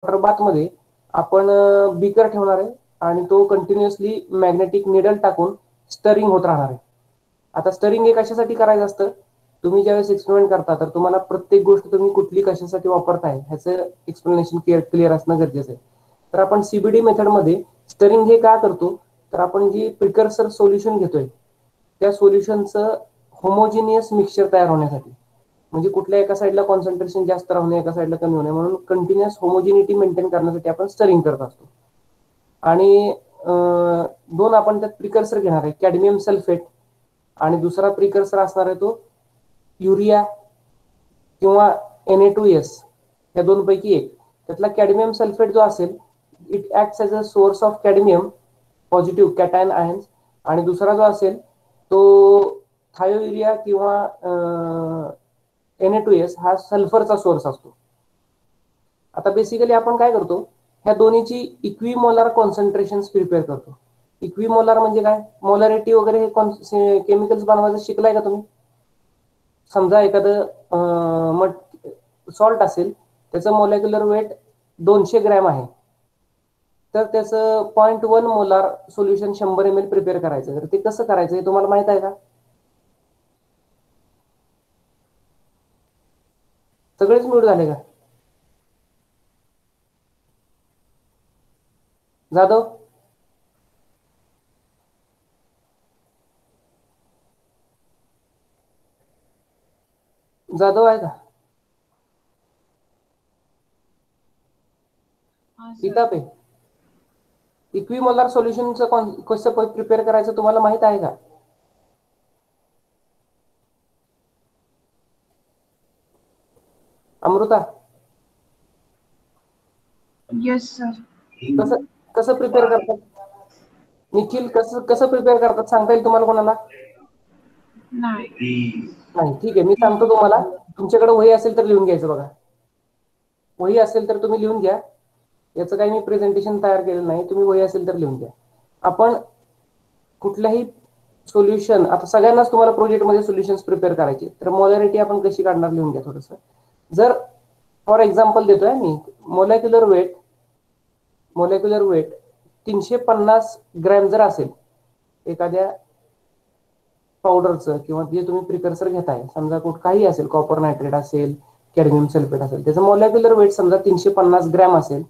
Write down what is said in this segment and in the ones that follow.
Water bath मध्ये आपण beaker ठेवणार आहे आणि तो कंटिन्युअसली मॅग्नेटिक निडल टाकून स्टरिंग होत राहणार आहे. आता स्टरिंग हे कशासाठी करायचं असतं, तुम्ही ज्यावेळेस एक्सपेरिमेंट करता तर तुम्हाला प्रत्येक गोष्ट तुम्ही कुठली कशासाठी वापरताय ह्याचं एक्सप्लेनेशन क्लिअर असणं गरजेचं आहे. तर आपण सीबीडी मेथडमध्ये स्टरिंग हे का करतो, तर आपण जी प्रिकर्सर सोल्युशन घेतोय त्या सोल्युशनचं होमोजिनियस मिक्सचर तयार होण्यासाठी, म्हणजे कुठल्या एका साईडला कॉन्सन्ट्रेशन जास्त राहू नये, एका साईडला कमी होणे, म्हणून कंटिन्युअस होमोजिनिटी मेंटेन करण्यासाठी आपण स्टरिंग करत असतो. आणि दोन आपण त्यात प्रिकर्सर घेणार आहे, कॅडमियम सल्फेट आणि दुसरा प्रिकर्सर असणार आहे तो युरिया किंवा Na2S, या दोन पैकी एक. त्यातला कॅडमियम सल्फेट जो असेल it acts as a source of cadmium positive cation ions, आणि दुसरा जो असेल तो थायोयुरिया किंवा Na2S हा सल्फरचा सोर्स असतो. आता बेसिकली आपण काय करतो, ह्या दोन्हीची इक्विमोलार कॉन्सन्ट्रेशन प्रिपेअर करतो. इक्विमोलार म्हणजे काय, मोलॅरिटी वगैरे हे केमिकल्स बनवायचं शिकलाय का तुम्ही? समजा एखादं सॉल्ट असेल, त्याचं मोलेक्युलर वेट 200 ग्रॅम आहे, तर त्याचं 0.1 मोलार सोल्युशन 100 ml प्रिपेअर करायचं. तर ते कसं करायचं हे तुम्हाला माहित आहे का? सगळेच म्यूट झाले का? जाधव, जाधव आहे का? किताब आहे. इक्विमोलार सोल्युशनचं कसं प्रिपेअर करायचं तुम्हाला माहित आहे का? Amruta, yes sir. कसं कसं प्रिपेअर करतात? निखिल, कसं प्रिपेअर करतात सांगता येईल तुम्हाला कोणाला? नाही. ठीक आहे, मी सांगतो तुम्हाला. तुमच्याकडे वही असेल तर लिहून घ्यायचं बघा. वही असेल तर तुम्ही लिहून घ्या. याचं काही मी प्रेझेंटेशन तयार केलेलं नाही, तुम्ही वही असेल तर लिहून घ्या. आपण कुठल्याही सोल्युशन, आता सगळ्यांनाच तुम्हाला प्रोजेक्टमध्ये सोल्युशन्स प्रिपेअर करायचे, तर मोलॅरिटी आपण कशी काढणार लिहून घ्या थोडंसं. जर फॉर एक्झाम्पल देतोय मी, मोलॅक्युलर वेट 350 ग्रॅम जर असेल एखाद्या पावडरचं किंवा जे तुम्ही प्रिकर्सर घेताय, समजा काही असेल, कॉपर नायट्रेट असेल, कॅडमियम सल्फेट असेल, त्याचं मोलॅक्युलर वेट समजा 350 ग्रॅम असेल,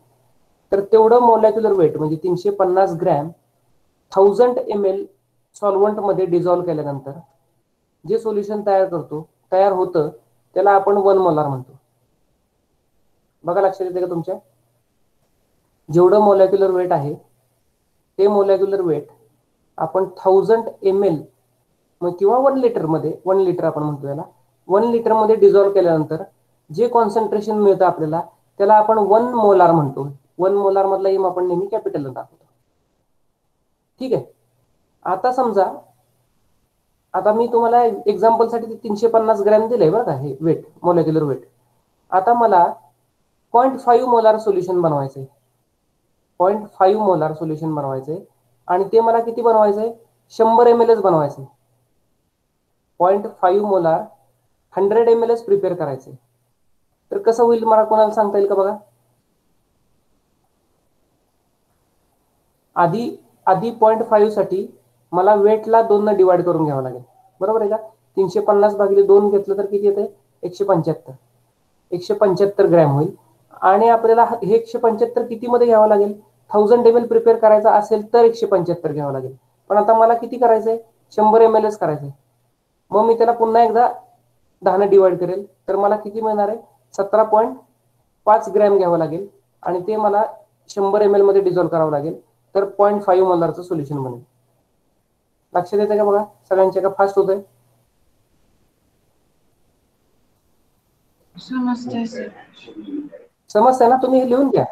तर तेवढं मोलॅक्युलर वेट म्हणजे 350 ग्रॅम 1000 ml सॉल्व्हंट मध्ये डिझॉल्व्ह केल्यानंतर जे सोल्युशन तयार होतं त्याला आपण 1 मोलार म्हणतो. बघा लक्षात येते का तुमच्या? जेवढं मोलॅक्युलर वेट आहे ते मोलॅक्युलर वेट आपण 1000 ml किंवा 1 लिटर मध्ये, 1 लिटर आपण म्हणतो याला, 1 लिटर मध्ये डिझॉल्व्ह केल्यानंतर जे कॉन्सन्ट्रेशन मिळतं आपल्याला त्याला आपण 1 मोलार म्हणतो. 1 मोलार मधला एम आपण नेहमी कॅपिटल दाखवतो. ठीक आहे. आता समजा, आता मी तुम्हाला एक्झाम्पलसाठी 350 ग्रॅम दिलंय बरं का, हे वेट, मोलॅक्युलर वेट. आता मला 0.5 मोलार सोल्युशन बनवायचंय. 0.5 मोलार सोल्युशन बनवायचंय आणि ते मला किती बनवायचंय? 100 ml बनवायचंय. 0.5 मोलार 100 ml प्रिपेअर करायचंय. तर कसं होईल मला कोणाला सांगता येईल का बघा? आधी 0.5 साठी मला वेटला 2 ने डिवाइड करून घ्यावं लागेल, बरोबर आहे का? 350 भागिले 2 घेतलं तर किती येते? 175 ग्रॅम होईल. आणि आपल्याला हे 175 किती मध्ये घ्यावं लागेल? 1000 ml प्रिपेअर करायचा असेल तर 175 घ्यावं लागेल. पण आता मला किती करायचंय? 100 ml करायचंय. मग मी त्याला पुन्हा एकदा 10 ने डिवाइड करेल, तर मला किती मिळणार आहे? 17.5 ग्रॅम घ्यावं लागेल आणि ते मला 100 ml मध्ये डिझॉल्व्ह करावं लागेल, तर 0.5 मोलारचं सोल्युशन बनेल. लक्षात येतं का बघा? सगळ्यांच्या का फास्ट होतंय? समजतंय ना? तुम्ही हे लिहून घ्या,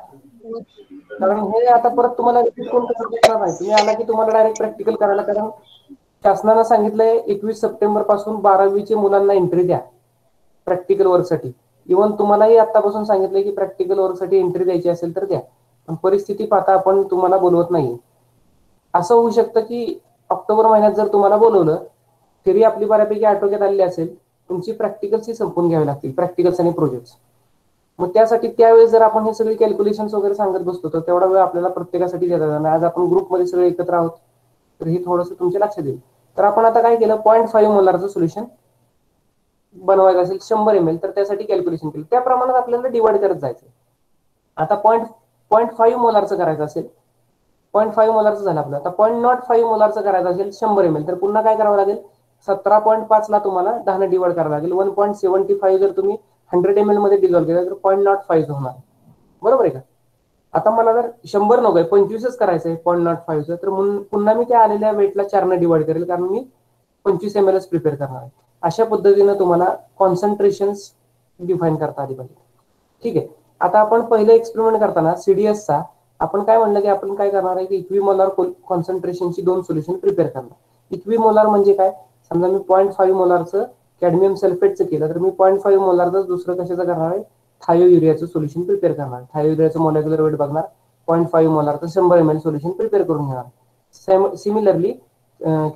कारण हे आता परत तुम्हाला रिपीट कोण करणार नाही. तुम्ही आला की तुम्हाला डायरेक्ट प्रॅक्टिकल करायला, कारण शासनानं सांगितलंय 21 सप्टेंबर पासून 12वीचे मुलांना एंट्री द्या प्रॅक्टिकल वर्कसाठी. इव्हन तुम्हालाही आतापासून सांगितलंय की प्रॅक्टिकल वर्कसाठी एंट्री द्यायची असेल तर द्या. पण परिस्थिती पाहता आपण तुम्हाला बोलवत नाही. असं होऊ शकतं की ऑक्टोबर महिन्यात जर तुम्हाला बोलवलं, तरी आपली बऱ्यापैकी आटोक्यात आलेली असेल, तुमची प्रॅक्टिकल्सही संपून घ्यावी लागतील, प्रॅक्टिकल्स आणि प्रोजेक्ट्स. मग त्यासाठी त्यावेळेस जर आपण हे सगळे कॅल्क्युलेशन्स वगैरे सांगत बसतो तर तेवढा वेळ आपल्याला प्रत्येकासाठी देता येणार. आज आपण ग्रुपमध्ये सगळे एकत्र आहोत तर हे थोडंसं तुमच्या लक्षात येईल. तर आपण आता काय केलं, 0.5 मोलारचं सोल्युशन बनवायचं असेल 100 ml तर त्यासाठी कॅल्क्युलेशन केलं, त्या प्रमाणात आपल्याला डिवाइड करत जायचं. आता 0.5 मोलारचं करायचं असेल, 0.5 मोलारचं झालं आपलं. आता 0.05 मोलारचं करायचं असेल 100 ml तर पुन्हा काय करावं लागेल, 17.5 ला तुम्हाला 10 ने डिवाइड करावं लागेल. 1.75 जर तुम्ही 100 ml मध्ये डिझॉल्व केलं तर 0.05 होणार, बरोबर आहे का? आता मला जर 100 नकोय, 25च करायचंय 0.05चं, तर पुन्हा मी त्या आलेल्या वेटला 4 ने डिवाइड करेल, कारण मी 25 ml प्रिपेअर करणार आहे. अशा पद्धतीनं तुम्हाला कॉन्सन्ट्रेशन्स डिफाईन करता आली पाहिजे. ठीक आहे. आता आपण पहिलं एक्सपेरिमेंट करताना सीडीएसचा आपण काय म्हणलं की आपण काय करणार आहे की इक्विमोलार कॉन्सन्ट्रेशनची 2 सोल्युशन प्रिपेअर करणार. इक्विमोलार म्हणजे काय, समजा मी 0.5 मोलारचं कॅडमियम सल्फेटचं केलं तर मी 0.5 मोलारचं दुसरं कशाचं करणार आहे, थायोयुरियाचं सोल्युशन प्रिपेअर करणार. थायोयुरियाचं मॉलिक्युलर वेट बघणार, 0.5 मोलारचं 100 ml सोल्युशन प्रिपेअर करून घेणार. सिमिलरली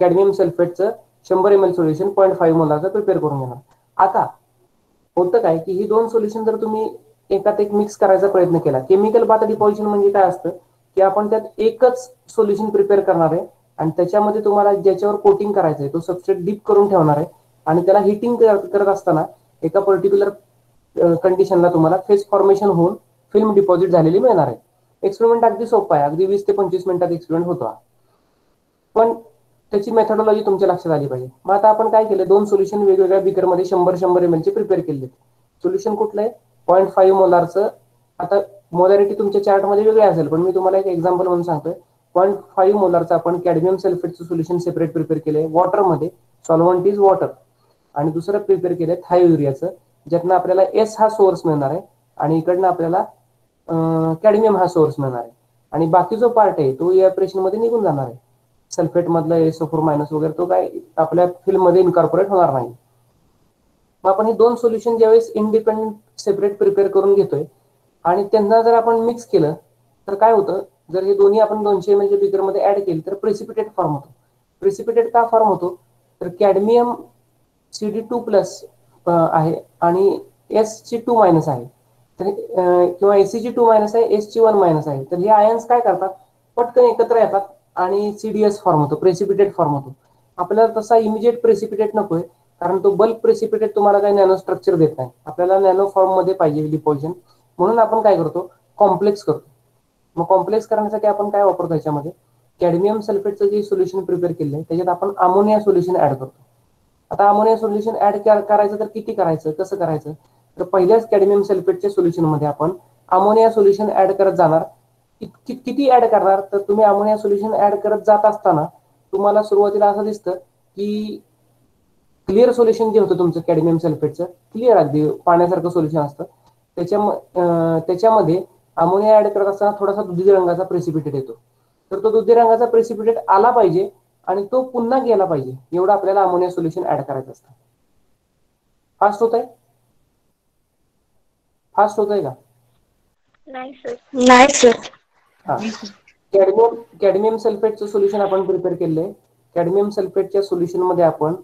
कॅडमियम सल्फेटचं 100 ml सोल्युशन 0.5 मोलारचं प्रिपेअर करून घेणार. आता होतं काय की ही 2 सोल्युशन जर तुम्ही एकात एक मिक्स करायचा प्रयत्न केला, केमिकल पाथ डिपॉझिशन म्हणजे काय असतं की आपण त्यात एकच सोल्युशन प्रिपेअर करणार आहे आणि त्याच्यामध्ये तुम्हाला ज्याच्यावर कोटिंग करायचंय तो सबस्ट्रेट डीप करून ठेवणार आहे आणि त्याला हिटिंग करत असताना एका पर्टिक्युलर कंडिशनला तुम्हाला फेज फॉर्मेशन होऊन फिल्म डिपॉझिट झालेली मिळणार आहे. एक्सपेरिमेंट अगदी सोपा आहे, अगदी 20 ते 25 मिनिटात एक्सपेरिमेंट होतो, पण त्याची मेथडॉलॉजी तुमच्या लक्षात आली पाहिजे. मग आता आपण काय केलं, 2 सोल्युशन वेगवेगळ्या बिकरमध्ये 100 ml चे प्रिपेअर केले. सोल्युशन कुठलं आहे, 0.5 मोलारचं. आता मोलॅरिटी तुमच्या चार्टमध्ये वेगळी असेल, पण मी तुम्हाला एक एक्झाम्पल म्हणून सांगतोय. 0.5 मोलारचं आपण कॅडमियम सल्फेटचं सोल्युशन सेपरेट प्रिपेअर केलंय वॉटरमध्ये, सॉल्व्हंट इज वॉटर, आणि दुसरं प्रिपेअर केलंय थायोयुरियाचं, ज्यातनं आपल्याला एस हा सोर्स मिळणार आहे आणि इकडनं आपल्याला कॅडमियम हा सोर्स मिळणार आहे आणि बाकी जो पार्ट आहे तो इव्हॅपोरेशन मध्ये निघून जाणार आहे. सल्फेट मधला SO4- वगैरे तो काय आपल्या फिल्म मध्ये इन्कॉर्पोरेट होणार नाही. मग आपण हे 2 सोल्युशन ज्यावेळेस इंडिपेंडेंट सेपरेट प्रिपेअर करून घेतोय आणि त्यांना जर आपण मिक्स केलं तर काय होतं, जर हे दोन्ही आपण 200 ml बिकर मध्ये ऍड केली तर प्रेसिपिटेट फॉर्म होतो. प्रेसिपिटेट का फॉर्म होतो, तर कॅडमियम CD2+ आहे आणि SC2- आहे, तर किंवा SC2- आहे, SC1- आहे. तर हे आयन्स काय करतात, पटकन एकत्र येतात आणि CDS फॉर्म होतो, प्रेसिपिटेट फॉर्म होतो. आपल्याला तसा इमिजिएट प्रेसिपिटेट नकोय, कारण तो बल्क प्रेसिपिटेट तुम्हाला काही नॅनो स्ट्रक्चर देत नाही. आपल्याला नॅनो फॉर्म मध्ये पाहिजे डिपॉझिशन, म्हणून आपण काय करतो, कॉम्प्लेक्स करतो. मग कॉम्प्लेक्स करण्यासाठी आपण काय वापरतो, याच्यामध्ये कॅडमियम सल्फेटचं जे सोल्युशन प्रिपेअर केलं आहे त्याच्यात आपण अमोनिया सोल्युशन ऍड करतो. आता अमोनिया सोल्युशन ऍड करायचं तर किती करायचं, कसं करायचं, तर पहिल्याच कॅडमियम सल्फेटच्या सोल्युशन मध्ये आपण अमोनिया सोल्युशन ऍड करत जाणार. किती ऍड करणार, तर तुम्ही अमोनिया सोल्युशन ऍड करत जात असताना तुम्हाला सुरुवातीला असं दिसतं की क्लिअर सोल्युशन जे होतं तुमचं कॅडमियम सल्फेटचं, क्लिअर अगदी पाण्यासारखं सोल्युशन असतं, त्याच्यामध्ये अमोनिया ऍड करत असताना थोडासा दुधी रंगाचा प्रेसिपिटेट येतो. तर तो दुधी रंगाचा प्रेसिपिटेट आला पाहिजे आणि तो पुन्हा गेला पाहिजे, एवढं आपल्याला अमोनिया सोल्युशन ऍड करायचं असतं. फास्ट होत आहे, फास्ट होत आहे का? नाही सर. हा, कॅडमियम सल्फेटचं सोल्युशन आपण प्रिपेअर केलंय. कॅडमियम सल्फेटच्या सोल्युशन मध्ये आपण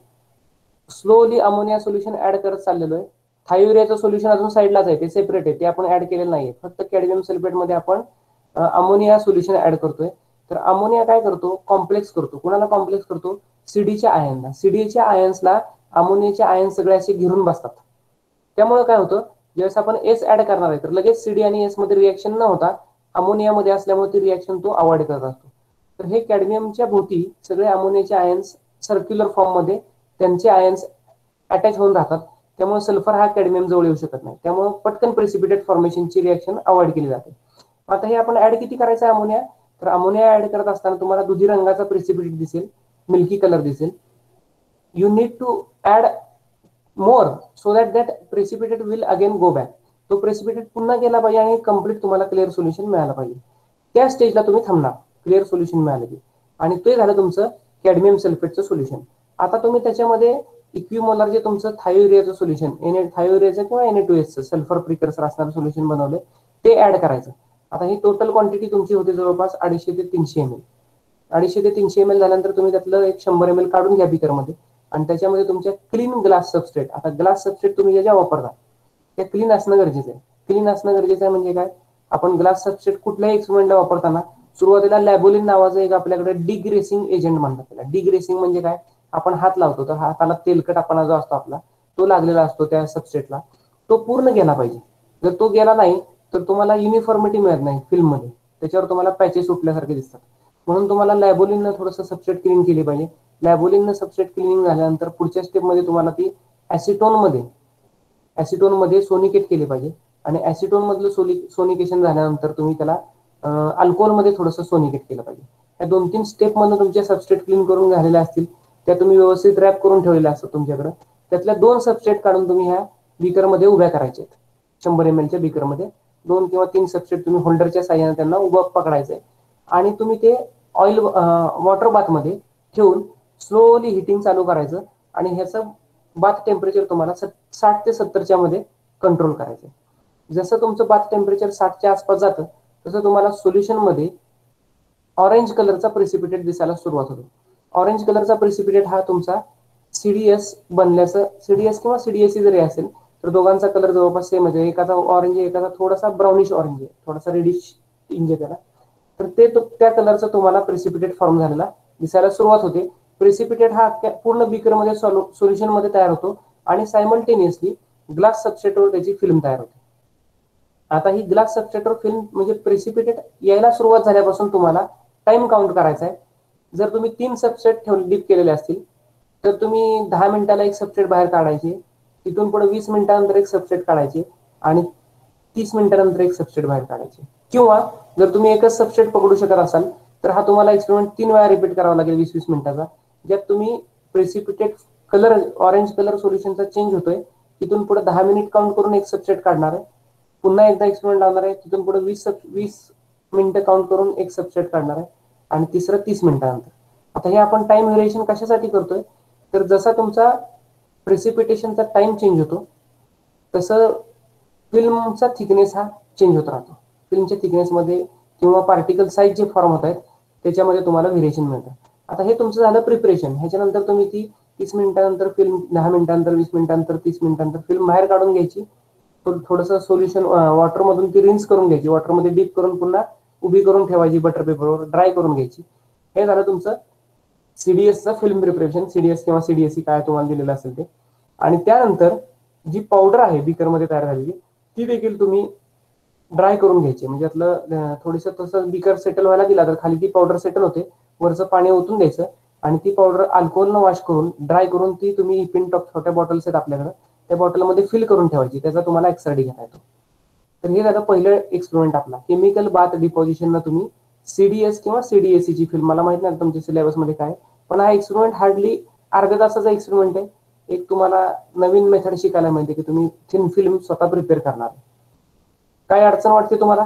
स्लोली अमोनिया सोल्युशन ऍड करत चाललेलो आहे. थायोयुरियाचं सोल्युशन अजून साईडलाच आहे, ते सेपरेट आहे, ते आपण ऍड केलेलं नाहीये. फक्त कॅडमियम सल्फेट मध्ये आपण अमोनिया सोल्युशन ऍड करतोय. तर अमोनिया काय करतो, कॉम्प्लेक्स करतो. कुणाला कॉम्प्लेक्स करतो, सीडीच्या आयनला. सीडीच्या आयन्सला अमोनियाचे आयन सगळे असे घेरून बसतात. त्यामुळे काय होतं, ज्यावेळेस आपण एस ऍड करणार आहे तर लगेच सीडी आणि एस मध्ये रिएक्शन न होता अमोनियामध्ये असल्यामुळे ती रिएक्शन तो अवॉइड करत असतो. तर हे कॅडमियमच्या भोवती सगळे अमोनियाचे आयन्स सर्क्युलर फॉर्म मध्ये त्यांचे आयन्स अटॅच होऊन राहतात. त्यामुळे सल्फर हा कॅडमियम जवळ येऊ शकत नाही, त्यामुळे पटकन प्रेसिपिटेट फॉर्मेशनची रिएक्शन अवॉइड केली जाते. आता हे आपण ऍड किती करायचं आहे अमोनिया, तर अमोनिया ऍड करत असताना तुम्हाला दुधी रंगाचा प्रेसिपिटेट दिसेल, मिल्की कलर दिसेल. You need to add more so that precipitate will again go back. तो प्रेसिपिटेट पुन्हा गेला पाहिजे आणि कम्प्लीट तुम्हाला क्लिअर सोल्युशन मिळालं पाहिजे. त्या स्टेजला तुम्ही थांबणार, क्लिअर सोल्युशन मिळालं की, आणि ते झालं तुमचं कॅडमियम सल्फेटचं सोल्युशन. आता तुम्ही त्याच्यामध्ये इक्विमोलार जे तुमचं थायोयुरियाचं सोल्युशन, थायोयुरियाचं किंवा Na2S सल्फर प्रिकर्सर असणारं सोल्युशन बनवले, ते ऍड करायचं. आता ही टोटल क्वांटिटी तुमची होती जवळपास 250 ते 300 ml. 250 ते 300 ml झाल्यानंतर तुम्ही त्यातलं एक 100 ml काढून घ्या बिकरमध्ये आणि त्याच्यामध्ये तुमच्या क्लीन ग्लास सबस्ट्रेट, आता ग्लास सबस्ट्रेट तुम्ही ज्या वापरता त्या क्लीन असणं गरजेचं आहे. क्लीन असणं गरजेचं आहे. म्हणजे काय, आपण ग्लास सबस्ट्रेट कुठल्याही एक्सपेरिमेंटला वापरताना सुरुवातीला लॅबोलिन नावाचं एक आपल्याकडे डिग्रेसिंग एजंट म्हणतात त्याला. डिग्रेसिंग म्हणजे काय, आपण हात लावतो तर हाताला तेलकटपणा जो असतो आपला तो लागलेला असतो त्या सबस्ट्रेटला, तो पूर्ण गेला पाहिजे. जर तो गेला नाही तर तुम्हाला युनिफॉर्मिटी मिळत नाही फिल्ममध्ये, त्याच्यावर तुम्हाला पॅचेस सुटल्यासारखे दिसतात. म्हणून तुम्हाला लॅबोलिननं थोडंसं सबस्ट्रेट क्लीन केली पाहिजे. लॅबोलिननं सबस्ट्रेट क्लिनिंग झाल्यानंतर पुढच्या स्टेपमध्ये तुम्हाला ती ऍसिटोनमध्ये सोनिकेट केली पाहिजे. आणि ऍसिटोन मधलं सोनिकेशन झाल्यानंतर तुम्ही त्याला अल्कोहोलमध्ये थोडंसं सोनिकेट केलं पाहिजे. या 2-3 स्टेपमधून तुमचे सबस्ट्रेट क्लीन करून झालेले असतील, त्या तुम्ही व्यवस्थित रॅप करून ठेवलेल्या असतात तुमच्याकडे. त्यातल्या 2 सबस्ट्रेट काढून तुम्ही ह्या बीकरमध्ये उभ्या करायचे आहेत. 100 ml बीकरमध्ये 2 किंवा 3 सबस्ट्रेट तुम्ही होल्डरच्या साह्याने त्यांना उभं पकडायचंय आणि तुम्ही ते ऑइल वॉटर बाथमध्ये ठेवून स्लोली हिटिंग चालू करायचं आणि ह्याचं बाथ टेम्परेचर तुम्हाला 60 ते 70च्या मध्ये कंट्रोल करायचं. जसं तुमचं बाथ टेम्परेचर 60च्या आसपास जातं तसं तुम्हाला सोल्युशन मध्ये ऑरेंज कलरचा प्रेसिपिटेट दिसायला सुरुवात होतो. ऑरेंज कलरचा प्रेसिपिटेट हा तुमचा सीडीएस बनल्याचं, सीडीएस किंवा सीडीएससी जरी असेल तर दोघांचा कलर जवळपास सेम आहे. एकाचा ऑरेंज आहे, एकाचा थोडासा ब्राउनिश ऑरेंज आहे, थोडासा रेडिश इंज आहे त्याला. तर ते त्या कलरचा तुम्हाला प्रेसिपिटेट फॉर्म झालेला दिसायला सुरुवात होते. प्रेसिपिटेट हा पूर्ण बीकरमध्ये सोल्युशन मध्ये तयार होतो आणि सायमल्टेनियसली ग्लास सबस्ट्रेटवर त्याची फिल्म तयार होते. आता ही ग्लास सबस्ट्रेटवर फिल्म म्हणजे प्रेसिपिटेट यायला सुरुवात झाल्यापासून तुम्हाला टाइम काउंट करायचा आहे. जर तुम्ही 3 सबस्ट्रेट डीप केलेले असतील तर तुम्ही 10 मिनिटाला एक सबस्ट्रेट बाहेर काढायचे, तिथून पुढे 20 मिनिटानंतर एक सबस्ट्रेट काढायचे आणि 30 मिनिटानंतर एक सबस्ट्रेट बाहेर काढायचे. किंवा जर तुम्ही एकच सबस्ट्रेट पकडू शकत असाल तर हा तुम्हाला एक्सपेरिमेंट 3 वेळा रिपीट करावा लागेल 20-20 मिनिटाचा, ज्यात तुम्ही प्रेसिपिटेट कलर ऑरेंज कलर सोल्युशनचा चेंज होतोय, तिथून पुढे 10 मिनिट काउंट करून एक सबस्ट्रेट काढणार आहे, पुन्हा एकदा एक्सपेरिमेंट लावणार आहे, तिथून पुढे 20 मिनिटं काउंट करून एक सबस्ट्रेट काढणार आहे आणि तिसरं 30 मिनिटानंतर. आता हे आपण टाइम व्हेरिएशन कशासाठी करतोय, तर जसा तुमचा प्रेसिपिटेशनचा टाइम चेंज होतो तसं फिल्मचा थिकनेस हा चेंज होत राहतो. फिल्मच्या थिकनेसमध्ये किंवा पार्टिकल साईज जे फॉर्म होत आहेत त्याच्यामध्ये तुम्हाला व्हेरिएशन मिळतं. आता हे तुमचं झालं प्रिपरेशन. ह्याच्यानंतर तुम्ही ती 30 मिनिटानंतर फिल्म, 10 मिनिटानंतर, 20 मिनिटानंतर, 30 मिनिटानंतर फिल्म बाहेर काढून घ्यायची. थोडंसं सोल्युशन वॉटरमधून ती रिन्स करून घ्यायची, वॉटरमध्ये डीप करून पुन्हा उभी करून ठेवायची, बटर पेपरवर ड्राय करून घ्यायची. हे झालं तुमचं सीडीएसचं फिल्म प्रिपरेशन, सीडीएस किंवा सीडीएससी काय तुम्हाला दिलेलं असेल ते. आणि त्यानंतर जी पावडर आहे बीकरमध्ये तयार झालेली ती देखील तुम्ही ड्राय करून घ्यायची. म्हणजे यातलं थोडंसं तसं बीकर सेटल व्हायला दिला तर खाली ती पावडर सेटल होते, वरचं पाणी ओतून द्यायचं आणि ती पावडर अल्कोहोलनं वॉश करून ड्राय करून ती तुम्ही पिन टॉप छोट्या बॉटल्स आहेत आपल्याकडे, त्या बॉटलमध्ये फिल करून ठेवायची. त्याचा तुम्हाला एक्सआरडी घेता येतो. तर हे झालं पहिलं एक्सपेरिमेंट आपला. केमिकल बाथ डिपॉझिशनला तुम्ही सीडीएस किंवा सीडीएससीची फिल्म, मला माहित नाही तुमच्या सिलेबसमध्ये काय, पण हा एक्सपेरिमेंट हार्डली अर्ध्या तासाचा एक्सपेरिमेंट आहे. एक तुम्हाला नवीन मेथड शिकायला मिळते की तुम्ही थिन फिल्म स्वतः प्रिपेअर करणार. काय अडचण वाटते तुम्हाला?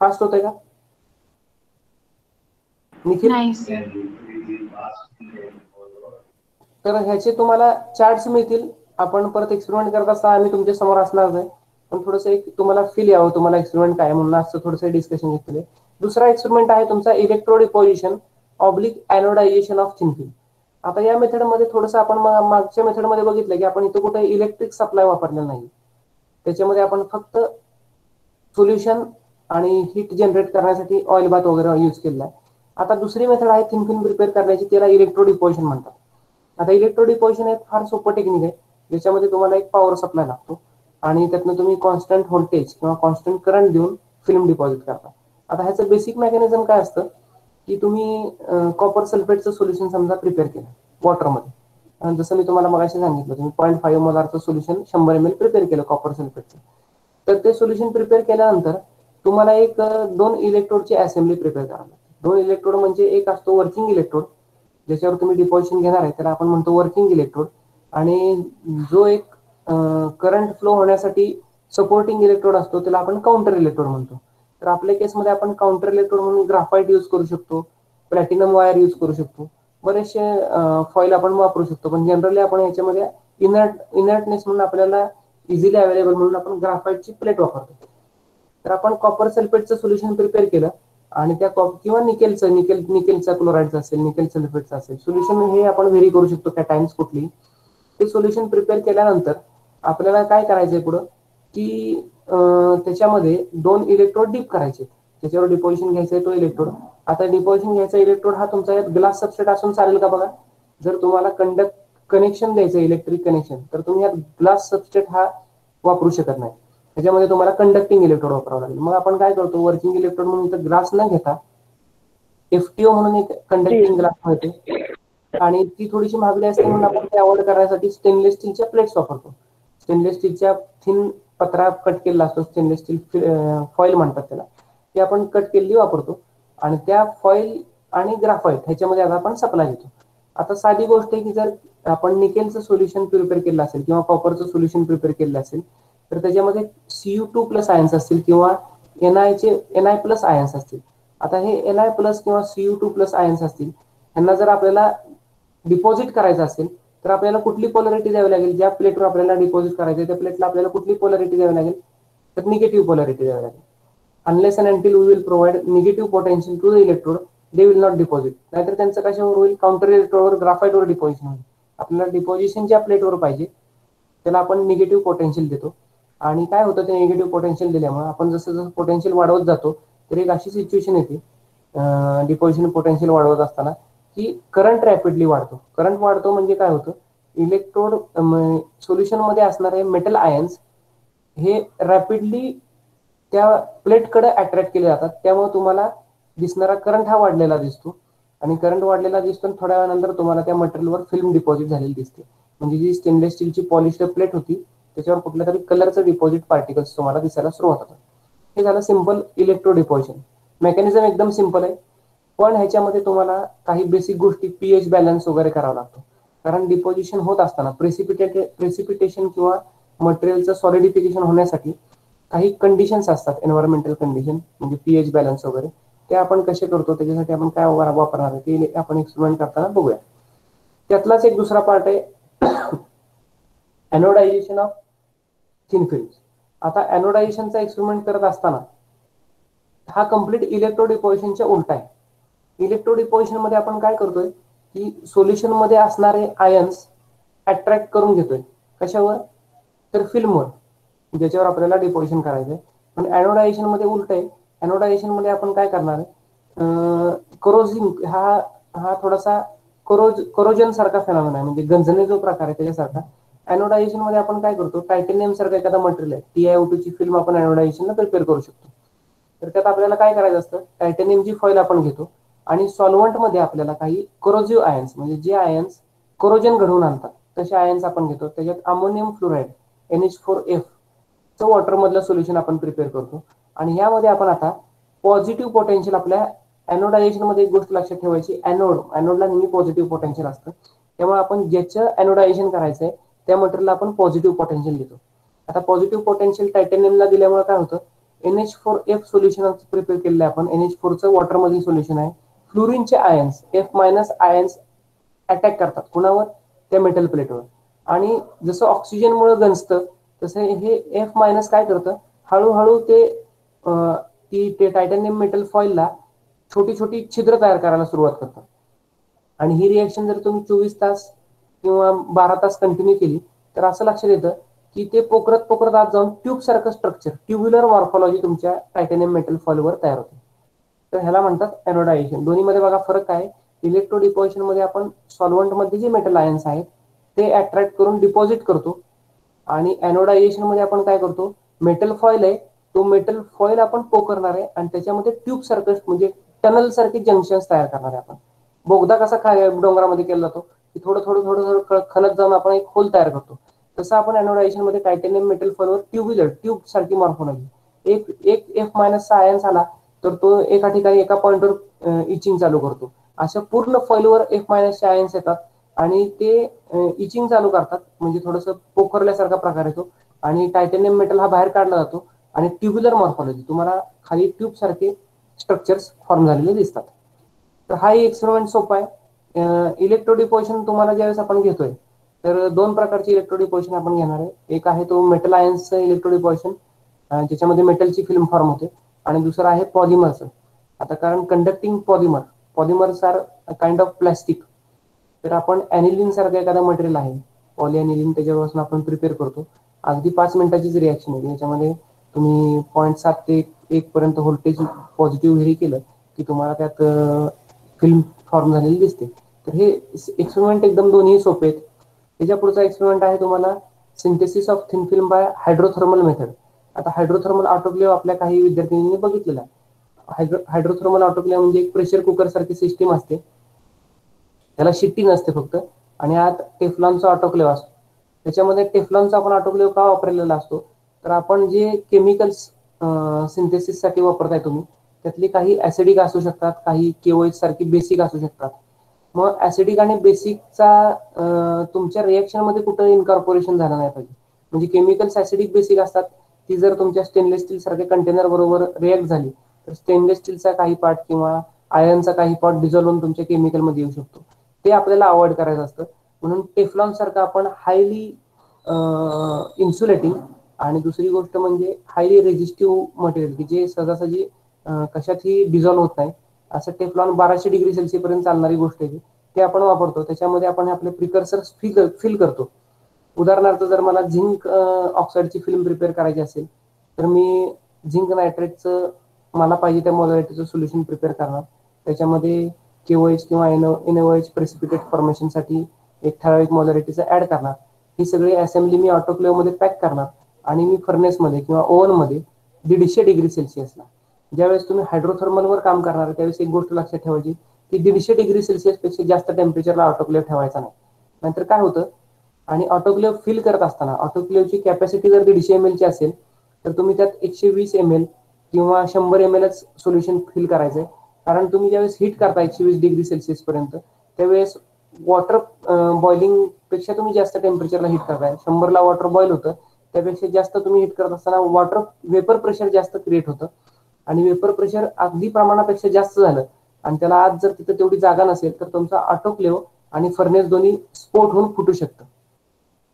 फास्ट होतंय का निखिल? नाही सर. तर ह्याचे तुम्हाला चार्ट्स मिळतील. आपण परत एक्सपेरिमेंट करत असताना आम्ही तुमच्या समोर असणार आहे, पण थोडंसं एक तुम्हाला फील यावं तुम्हाला एक्सपेरिमेंट काय म्हणून असं थोडंसं डिस्कशन घेतले. दुसरा एक्सपेरिमेंट आहे तुमचा electrodeposition oblique anodization of thin film. आता या मेथडमध्ये थोडंसं आपण मागच्या मेथडमध्ये बघितलं की आपण इथं कुठे इलेक्ट्रिक सप्लाय वापरलेला नाही. त्याच्यामध्ये आपण फक्त सोल्युशन आणि हीट जनरेट करण्यासाठी ऑइल बाथ वगैरे यूज केलेला आहे. आता दुसरी मेथड आहे थिन फिल्म प्रिपेअर करण्याची, त्याला इलेक्ट्रो डिपॉझिशन म्हणतात. आता इलेक्ट्रो डिपॉझिशन हे फार सोपं टेक्निक आहे, ज्याच्यामध्ये तुम्हाला एक पॉवर सप्लाय लागतो आणि त्यातनं तुम्ही कॉन्स्टंट व्होल्टेज किंवा कॉन्स्टंट करंट देऊन फिल्म डिपॉझिट करता. आता ह्याचं बेसिक मेकॅनिझम काय असतं की तुम्ही कॉपर सल्फेटचं सोल्युशन समजा प्रिपेअर केलं वॉटरमध्ये, जसं मी तुम्हाला मगाशी सांगितलं, तुम्ही 0.5 मोलारचं सोल्युशन 100 ml प्रिपेअर केलं कॉपर सल्फेटचं. तर ते सोल्युशन प्रिपेअर केल्यानंतर तुम्हाला एक 2 इलेक्ट्रोडची असेंब्ली प्रिपेअर करावी लागते. 2 इलेक्ट्रोड म्हणजे एक असतो वर्किंग इलेक्ट्रोड, ज्याच्यावर तुम्ही डिपॉझिशन घेणार आहे त्याला आपण म्हणतो वर्किंग इलेक्ट्रोड, आणि जो एक करंट फ्लो होण्यासाठी सपोर्टिंग इलेक्ट्रोड असतो त्याला आपण काउंटर इलेक्ट्रोड म्हणतो. तर आपल्या केसमध्ये आपण काउंटर इलेक्ट्रोड म्हणून ग्राफाईट यूज करू शकतो, प्लॅटिनम वायर यूज करू शकतो, बरेचसे फॉईल आपण वापरू शकतो. पण जनरली आपण याच्यामध्ये इनर्टनेस म्हणून आपल्याला इझिली अवेलेबल म्हणून आपण ग्राफाईटची प्लेट वापरतो. तर आपण कॉपर सल्फेटचं सोल्युशन प्रिपेअर केलं आणि त्या किंवा निकेलचा क्लोराईडचा असेल, निकेल सल्फेटचा असेल सोल्युशन, हे आपण व्हेरी करू शकतो त्या टाइम्स कुठली. ते सोल्युशन प्रिपेअर केल्यानंतर आपल्याला काय करायचंय पुढं, की त्याच्यामध्ये 2 इलेक्ट्रोड डीप करायचे, त्याच्यावर डिपॉझिशन घ्यायचा आहे तो इलेक्ट्रोड. आता डिपॉझिशन घ्यायचा इलेक्ट्रोड हा तुमचा ग्लास सबस्ट्रेट असून चालेल का बघा. जर तुम्हाला कनेक्शन द्यायचं इलेक्ट्रिक कनेक्शन तर तुम्ही यात ग्लास सबस्ट्रेट हा वापरू शकत नाही, त्याच्यामध्ये तुम्हाला कंडक्टिंग इलेक्ट्रोड वापरावं लागेल. मग आपण काय करतो, वर्किंग इलेक्ट्रोड म्हणून इथं ग्लास न घेता FTO म्हणून एक कंडक्टिंग ग्लास मिळते आणि ती थोडीशी महागडी असते म्हणून आपण ते अवॉइड करण्यासाठी स्टेनलेस स्टीलच्या प्लेट्स वापरतो. स्टेनलेस स्टीलच्या थिन पत्रा कट केलेला असतो, स्टेनलेस स्टील फॉईल म्हणतात त्याला, ते आपण कट केलेली वापरतो आणि त्या फॉईल आणि ग्राफाईट ह्याच्यामध्ये आता आपण सप्लाय देतो. आता साधी गोष्ट आहे की जर आपण निकेलचं सोल्युशन प्रिपेअर केलं असेल किंवा कॉपरचं सोल्युशन प्रिपेअर केलं असेल तर त्याच्यामध्ये Cu2+ आयन्स असतील किंवा Na+ आयन्स असतील. आता हे Na+ किंवा Cu2+ आयन्स असतील, यांना जर आपल्याला डिपॉझिट करायचं असेल तर आपल्याला कुठली पोलॅरिटी द्यावी लागेल, ज्या प्लेटवर आपल्याला डिपॉझिट करायचं त्या प्लेटला आपल्याला कुठली पोलॅरिटी द्यावी लागेल, तर निगेटिव्ह पोलॅरिटी द्यावी लागेल. Unless and until we will provide negative potential to the electrode they will not deposit. नाहीतर त्यांचं कशावर होईल, काउंटर इलेक्ट्रोडवर ग्राफाईटवर डिपॉझिशन होईल. आपल्याला डिपॉझिशन ज्या प्लेटवर पाहिजे त्याला आपण निगेटिव्ह पोटेन्शियल देतो आणि काय होतं ते निगेटिव्ह पोटेन्शियल दिल्यामुळे आपण जसं जसं पोटेन्शियल वाढवत जातो तर एक अशी सिच्युएशन येते डिपॉझिशन पोटेन्शियल वाढवत असताना की करंट रॅपिडली वाढतो. करंट वाढतो म्हणजे काय होतं, इलेक्ट्रोड सोल्युशन मध्ये असणारे मेटल आयन्स हे रॅपिडली त्या प्लेटकडे अट्रॅक्ट केले जातात, त्यामुळे तुम्हाला दिसणारा करंट हा वाढलेला दिसतो आणि करंट वाढलेला दिसतो आणि थोड्या वेळानंतर तुम्हाला त्या मटेरियलवर फिल्म डिपॉझिट झालेली दिसते. म्हणजे जी स्टेनलेस स्टीलची पॉलिश्ड प्लेट होती त्याच्यावर कुठल्या तरी कलरचं डिपॉझिट पार्टिकल्स तुम्हाला दिसायला सुरुवात होतात. हे झालं सिंपल इलेक्ट्रो डिपॉझिशन. मेकॅनिझम एकदम सिंपल आहे, पण ह्याच्यामध्ये तुम्हाला काही बेसिक गोष्टी पीएच बॅलन्स वगैरे करावा लागतो. कारण डिपॉझिशन होत असताना प्रेसिपिटेशन किंवा मटेरियलचं सॉलिडिफिकेशन होण्यासाठी काही कंडिशन्स असतात, एन्व्हायरमेंटल कंडिशन म्हणजे पीएच बॅलन्स वगैरे, ते आपण कसे करतो त्याच्यासाठी आपण काय वापरणार आहे ते आपण एक्सपेरिमेंट करताना बघूया. त्यातलाच एक दुसरा पार्ट आहे एनोडायझेशन ऑफ थिन फिल्म्स. आता एनोडायझेशनचा एक्सपेरिमेंट करत असताना हा कम्प्लीट इलेक्ट्रो डिपॉझिशनच्या उलटा आहे. इलेक्ट्रो डिपॉझिशन मध्ये आपण काय करतोय की सोल्युशन मध्ये असणारे आयन्स अट्रॅक्ट करून घेतोय, कशावर, तर फिल्मवर, ज्याच्यावर आपल्याला डिपॉझिशन करायचंय. पण एनोडायझेशन मध्ये उलट आहे. एनोडायझेशन मध्ये आपण काय करणार आहे, करोजिंग हा थोडासा करोजन सारखा फेनॉमेना आहे, म्हणजे गंजणे जो प्रकार आहे त्याच्यासारखा. एनोडायझेशन मध्ये आपण काय करतो, टायटेनियम सारखं एखादा मटेरियल आहे, TiO2 ची फिल्म आपण एनोडायझेशनला प्रिपेअर करू शकतो. तर त्यात आपल्याला काय करायचं असतं, टायटेनियमची फॉईल आपण घेतो आणि सॉल्व्हंट मध्ये आपल्याला काही कोरोजिव्ह आयन्स म्हणजे जे आयन्स कोरोजन घडवून आणतात तसे आयन्स आपण घेतो. त्याच्यात अमोनियम फ्लोराईड NH4F चं वॉटर मधलं सोल्युशन आपण प्रिपेअर करतो आणि यामध्ये आपण आता पॉझिटिव्ह पोटेन्शियल आपल्या एनोडायझेशन मध्ये एक गोष्ट लक्षात ठेवायची, एनोडला नेहमी पॉझिटिव्ह पोटेन्शियल असतं, त्यामुळे आपण ज्याचं एनोडायझेशन करायचंय त्या मटेरियलला आपण पॉझिटिव्ह पोटेन्शियल देतो. आता पॉझिटिव्ह पोटेन्शियल टायटेनियमला दिल्यामुळे काय होतं, NH4F सोल्युशन प्रिपेअर केलेलं आहे आपण, NH4चं वॉटर मधील सोल्युशन आहे. फ्लोरीनचे आयन्स F- आयन्स अटॅक करतात कुणावर, त्या मेटल प्लेटवर, आणि जसं ऑक्सिजनमुळे गंजतं तसं हे F- काय करतं, हळूहळू ते टायटॅनियम मेटल फॉईलला छोटी छोटी छिद्र तयार करायला सुरुवात करतात. आणि ही रिएक्शन जर तुम्ही 24 तास किंवा 12 तास कंटिन्यू केली तर असं लक्षात येतं की ते पोखरत आत जाऊन ट्यूब सारखं स्ट्रक्चर, ट्युब्युलर मॉर्फॉलॉजी तुमच्या टायटॅनियम मेटल फॉईलवर तयार होते. तर ह्याला म्हणतात एनोडायझेशन. दोन्हीमध्ये बघा फरक काय, इलेक्ट्रो डिपॉझिशन मध्ये आपण सॉल्व्हंट मध्ये जे मेटल आयन्स आहेत ते अट्रॅक्ट करून डिपॉझिट करतो आणि एनोडायझेशन मध्ये आपण काय करतो, मेटल फॉईल आहे तो मेटल फॉईल आपण पोखरणार आहे आणि त्याच्यामध्ये ट्यूब सारखं म्हणजे टनल सारखे जंक्शन्स तयार करणार आहे. आपण बोगदा कसा डोंगरामध्ये केला जातो की थोडं थोडं थोडं थोडं खलत जाऊन आपण एक होल तयार करतो, तसं आपण एनोडायझेशन मध्ये टायटॅनियम मेटल फॉईलवर ट्यूब सारखी मॉर्फॉलॉजी, एक F- आयन्स आला तर तो एका ठिकाणी एका पॉइंटवर इचिंग चालू करतो. अशा पूर्ण फॉईलवर F- आयन्स येतात आणि ते इचिंग चालू करतात, म्हणजे थोडंसं पोखरल्यासारखा प्रकार येतो आणि टायटॅनियम मेटल हा बाहेर काढला जातो आणि ट्युब्युलर मॉर्फॉलॉजी, तुम्हाला खाली ट्यूब सारखे स्ट्रक्चर्स फॉर्म झालेले दिसतात. तर हा एक्सपेरिमेंट सोपा आहे. इलेक्ट्रो डिपॉझिशन तुम्हाला ज्यावेळेस आपण घेतोय तर 2 प्रकारचे इलेक्ट्रो डिपॉझिशन आपण घेणार आहे. एक आहे तो मेटल आयन्सचं इलेक्ट्रो डिपॉझिशन, ज्याच्यामध्ये मेटलची फिल्म फॉर्म होते, आणि दुसरं आहे पॉलिमरचं. आता कारण conducting polymers are kind of plastic, तर आपण ॲनिलिन सारखं एखादा मटेरियल आहे पॉलिॲनिलिन, त्याच्यापासून आपण प्रिपेअर करतो अगदी 5 मिनिटाचीच रिॲक्शन आहे. याच्यामध्ये तुम्ही 0.7 ते 1 पर्यंत व्होल्टेज पॉझिटिव्ह व्हेरी केलं की तुम्हाला त्यात फिल्म फॉर्म झालेली दिसते. तर हे एक्सपेरिमेंट एकदम दोन्ही सोपे आहेत. त्याच्या पुढचा एक्सपेरिमेंट आहे तुम्हाला synthesis of thin film by hydrothermal method. आता हायड्रोथर्मल ऑटोक्लेव्ह आपल्या काही विद्यार्थ्यांनी बघितलेला आहे. हायड्रोथर्मल ऑटोक्लेव्ह म्हणजे एक प्रेशर कुकर सारखी सिस्टीम असते. त्याला शिट्टी नसते फक्त, आणि आत टेफ्लॉनचा ऑटोक्लेव्ह असतो. त्याच्यामध्ये टेफ्लॉनचा आपण ऑटोक्लेव्ह का वापरलेला असतो, तर आपण जे केमिकल्स सिंथेसिससाठी वापरताय तुम्ही, त्यातली काही ऍसिडिक असू शकतात, काही केओएच सारखी बेसिक असू शकतात. मग ऍसिडिक आणि बेसिकचा तुमच्या रिएक्शन मध्ये कुठं इनकॉर्पोरेशन झालं नाही पाहिजे. म्हणजे केमिकल्स ऍसिडिक बेसिक असतात, ती जर तुमच्या स्टेनलेस स्टील सारख्या कंटेनर बरोबर रिएक्ट झाली तर स्टेनलेस स्टीलचा काही पार्ट किंवा आयर्नचा काही पार्ट डिझॉल्व्ह होऊन तुमच्या केमिकलमध्ये येऊ शकतो. ते आपल्याला अवॉइड करायचं असतं. म्हणून टेफ्लॉन सारखं आपण हायली इन्सुलेटिंग आणि दुसरी गोष्ट म्हणजे हायली रेजिस्टिव्ह मटेरियल की जे सहजासहजी कशातही डिझॉल्व्ह होत नाही, असं टेफ्लॉन 1200 डिग्री सेल्सिअस पर्यंत चालणारी गोष्ट आहे. ते आपण वापरतो. त्याच्यामध्ये आपण आपले प्रिकर्सर्स फिल करतो. उदाहरणार्थ जर मला झिंक ऑक्साईडची फिल्म प्रिपेअर करायची असेल तर मी झिंक नायट्रेटचं मला पाहिजे त्या मॉलॅरिटीचं सोल्युशन प्रिपेअर करणार. त्याच्यामध्ये केओएच किंवा एनओएच प्रेसिपिटेट फॉर्मेशनसाठी एक ठराविक मॉलॅरिटीचं ऍड करणार. ही सगळी असेंब्ली मी ऑटोक्लेव्ह मध्ये पॅक करणार आणि मी फर्नेसमध्ये किंवा ओव्हनमध्ये 150 डिग्री सेल्सिअसला. ज्यावेळेस तुम्ही हायड्रोथर्मलवर काम करणार त्यावेळेस एक गोष्ट लक्षात ठेवायची की 150 डिग्री सेल्सिअस पेक्षा जास्त टेम्परेचरला ऑटोक्लेव्ह ठेवायचा नाही. नाहीतर काय होतं, आणि ऑटोक्लेव्ह फिल करत असताना ऑटोक्लेव्हची कॅपॅसिटी जर 150 ml ची असेल तर तुम्ही त्यात 120 ml किंवा 100 ml सोल्युशन फिल करायचंय. कारण तुम्ही ज्यावेळेस हीट करता 120 डिग्री सेल्सिअस पर्यंत, त्यावेळेस वॉटर बॉइलिंग पेक्षा तुम्ही जास्त टेम्परेचरला हीट करताय. 100ला वॉटर बॉईल होतं, त्यापेक्षा जास्त तुम्ही हीट करत असताना वॉटर वेपर प्रेशर जास्त क्रिएट होतं, आणि वेपर प्रेशर अगदी प्रमाणापेक्षा जास्त झालं आणि त्याला आज जर तिथं तेवढी जागा नसेल तर तुमचा ऑटोक्लेव्ह आणि फर्नेस दोन्ही स्फोट होऊन फुटू शकतं.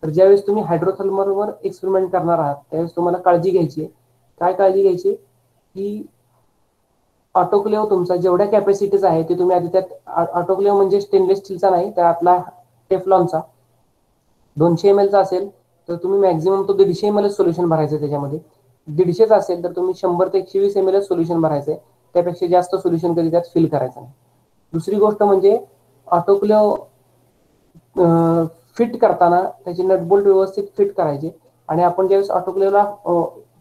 तर ज्यावेळेस तुम्ही हायड्रोथर्मलवर एक्सपेरिमेंट करणार आहात त्यावेळेस तुम्हाला काळजी घ्यायची आहे. काय काळजी घ्यायची की ऑटोक्लेव्ह तुमचा जेवढ्या कॅपॅसिटीचा आहे ते तुम्ही आधी त्यात, ऑटोक्लेव्ह म्हणजे स्टेनलेस स्टीलचा नाही तर आपला टेफ्लॉनचा 200 ml चा असेल तर तुम्ही मॅक्झिमम तो 150 ml सोल्युशन भरायचं. त्याच्यामध्ये 150 असेल तर तुम्ही 100 ते 120 ml सोल्युशन भरायचंय. त्यापेक्षा जास्त सोल्युशन कधी त्यात फिल करायचं नाही. दुसरी गोष्ट म्हणजे ऑटोक्लेव्ह फिट करताना त्याची नटबोल्ट व्यवस्थित फिट करायचे. आणि आपण ज्यावेळेस ऑटोक्लेव्हला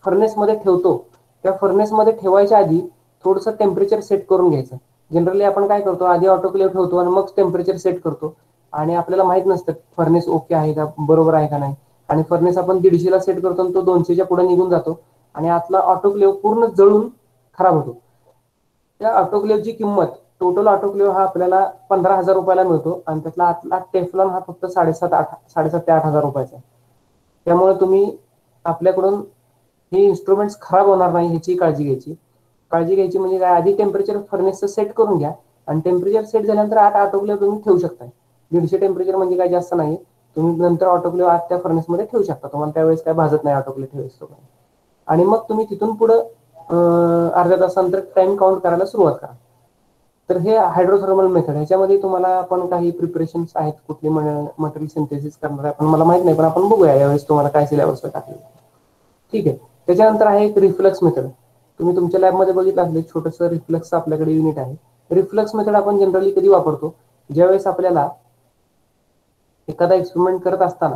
फर्नेसमध्ये ठेवतो त्या फर्नेसमध्ये ठेवायच्या आधी थोडंसं टेम्परेचर सेट करून घ्यायचं. जनरली आपण काय करतो, आधी ऑटोक्लेव्ह ठेवतो आणि मग टेम्परेचर सेट करतो आणि आपल्याला माहित नसतं फर्नेस ओके आहे का, बरोबर आहे का नाही, आणि फर्नेस आपण 150ला सेट करतो आणि तो 200च्या पुढे निघून जातो आणि आतला ऑटोक्लेव्ह पूर्ण जळून खराब होतो. त्या ऑटोक्लेव्हची किंमत, टोटल ऑटोक्लेव्ह हा आपल्याला 15,000 रुपयाला मिळतो आणि त्यातला आतला टेफ्लॉन हा फक्त 7,500 ते 8,000 रुपयाचा आहे. त्यामुळे तुम्ही आपल्याकडून हे इन्स्ट्रुमेंट्स खराब होणार नाही ह्याची काळजी घ्यायची. काळजी घ्यायची म्हणजे काय, आधी टेम्परेचर फर्नेसचं सेट करून घ्या आणि टेम्परेचर सेट झाल्यानंतर आत ऑटोक्लेव्ह तुम्ही ठेवू शकता. 150 टेम्परेचर म्हणजे काय जास्त नाही. तुम्ही नंतर ऑटोक्लेव्ह आत त्या फर्नेसमध्ये ठेवू शकता. तुम्हाला त्यावेळेस काय भाजत नाही ऑटोक्लेव्ह ठेवायचं. आणि मग तुम्ही तिथून पुढे अर्ध्या तासानंतर टाइम काउंट करायला सुरुवात करा. तर हे हायड्रोथर्मल मेथड, ह्याच्यामध्ये तुम्हाला आपण काही प्रिपरेशन्स आहेत कुठली मटेरियल सिंथेसिस करणार आहे आपण मला माहित नाही, पण आपण बघूया यावेळेस तुम्हाला काय सिलेबस टाकले. ठीक आहे. त्याच्यानंतर आहे एक रिफ्लक्स मेथड. तुम्ही तुमच्या लॅबमध्ये बघितलं असेल छोटंसं रिफ्लक्स आपल्याकडे युनिट आहे. रिफ्लक्स मेथड आपण जनरली कधी वापरतो, ज्यावेळेस आपल्याला एखादा एक्सपेरिमेंट करत असताना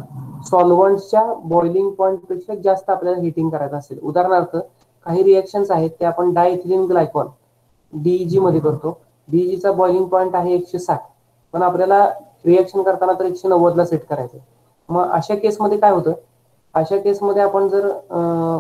सॉल्व्हंट्सच्या बॉइलिंग पॉईंट पेक्षा जास्त आपल्याला हिटिंग करायचं असेल. उदाहरणार्थ काही रिएक्शन्स आहेत ते आपण डायइथिलीन ग्लायकॉल डीईजी मध्ये करतो. डीईजीचा बॉइलिंग पॉईंट आहे 160, पण आपल्याला रिएक्शन करताना तर 190ला सेट करायचं. मग अशा केसमध्ये काय होतं, अशा केसमध्ये आपण जर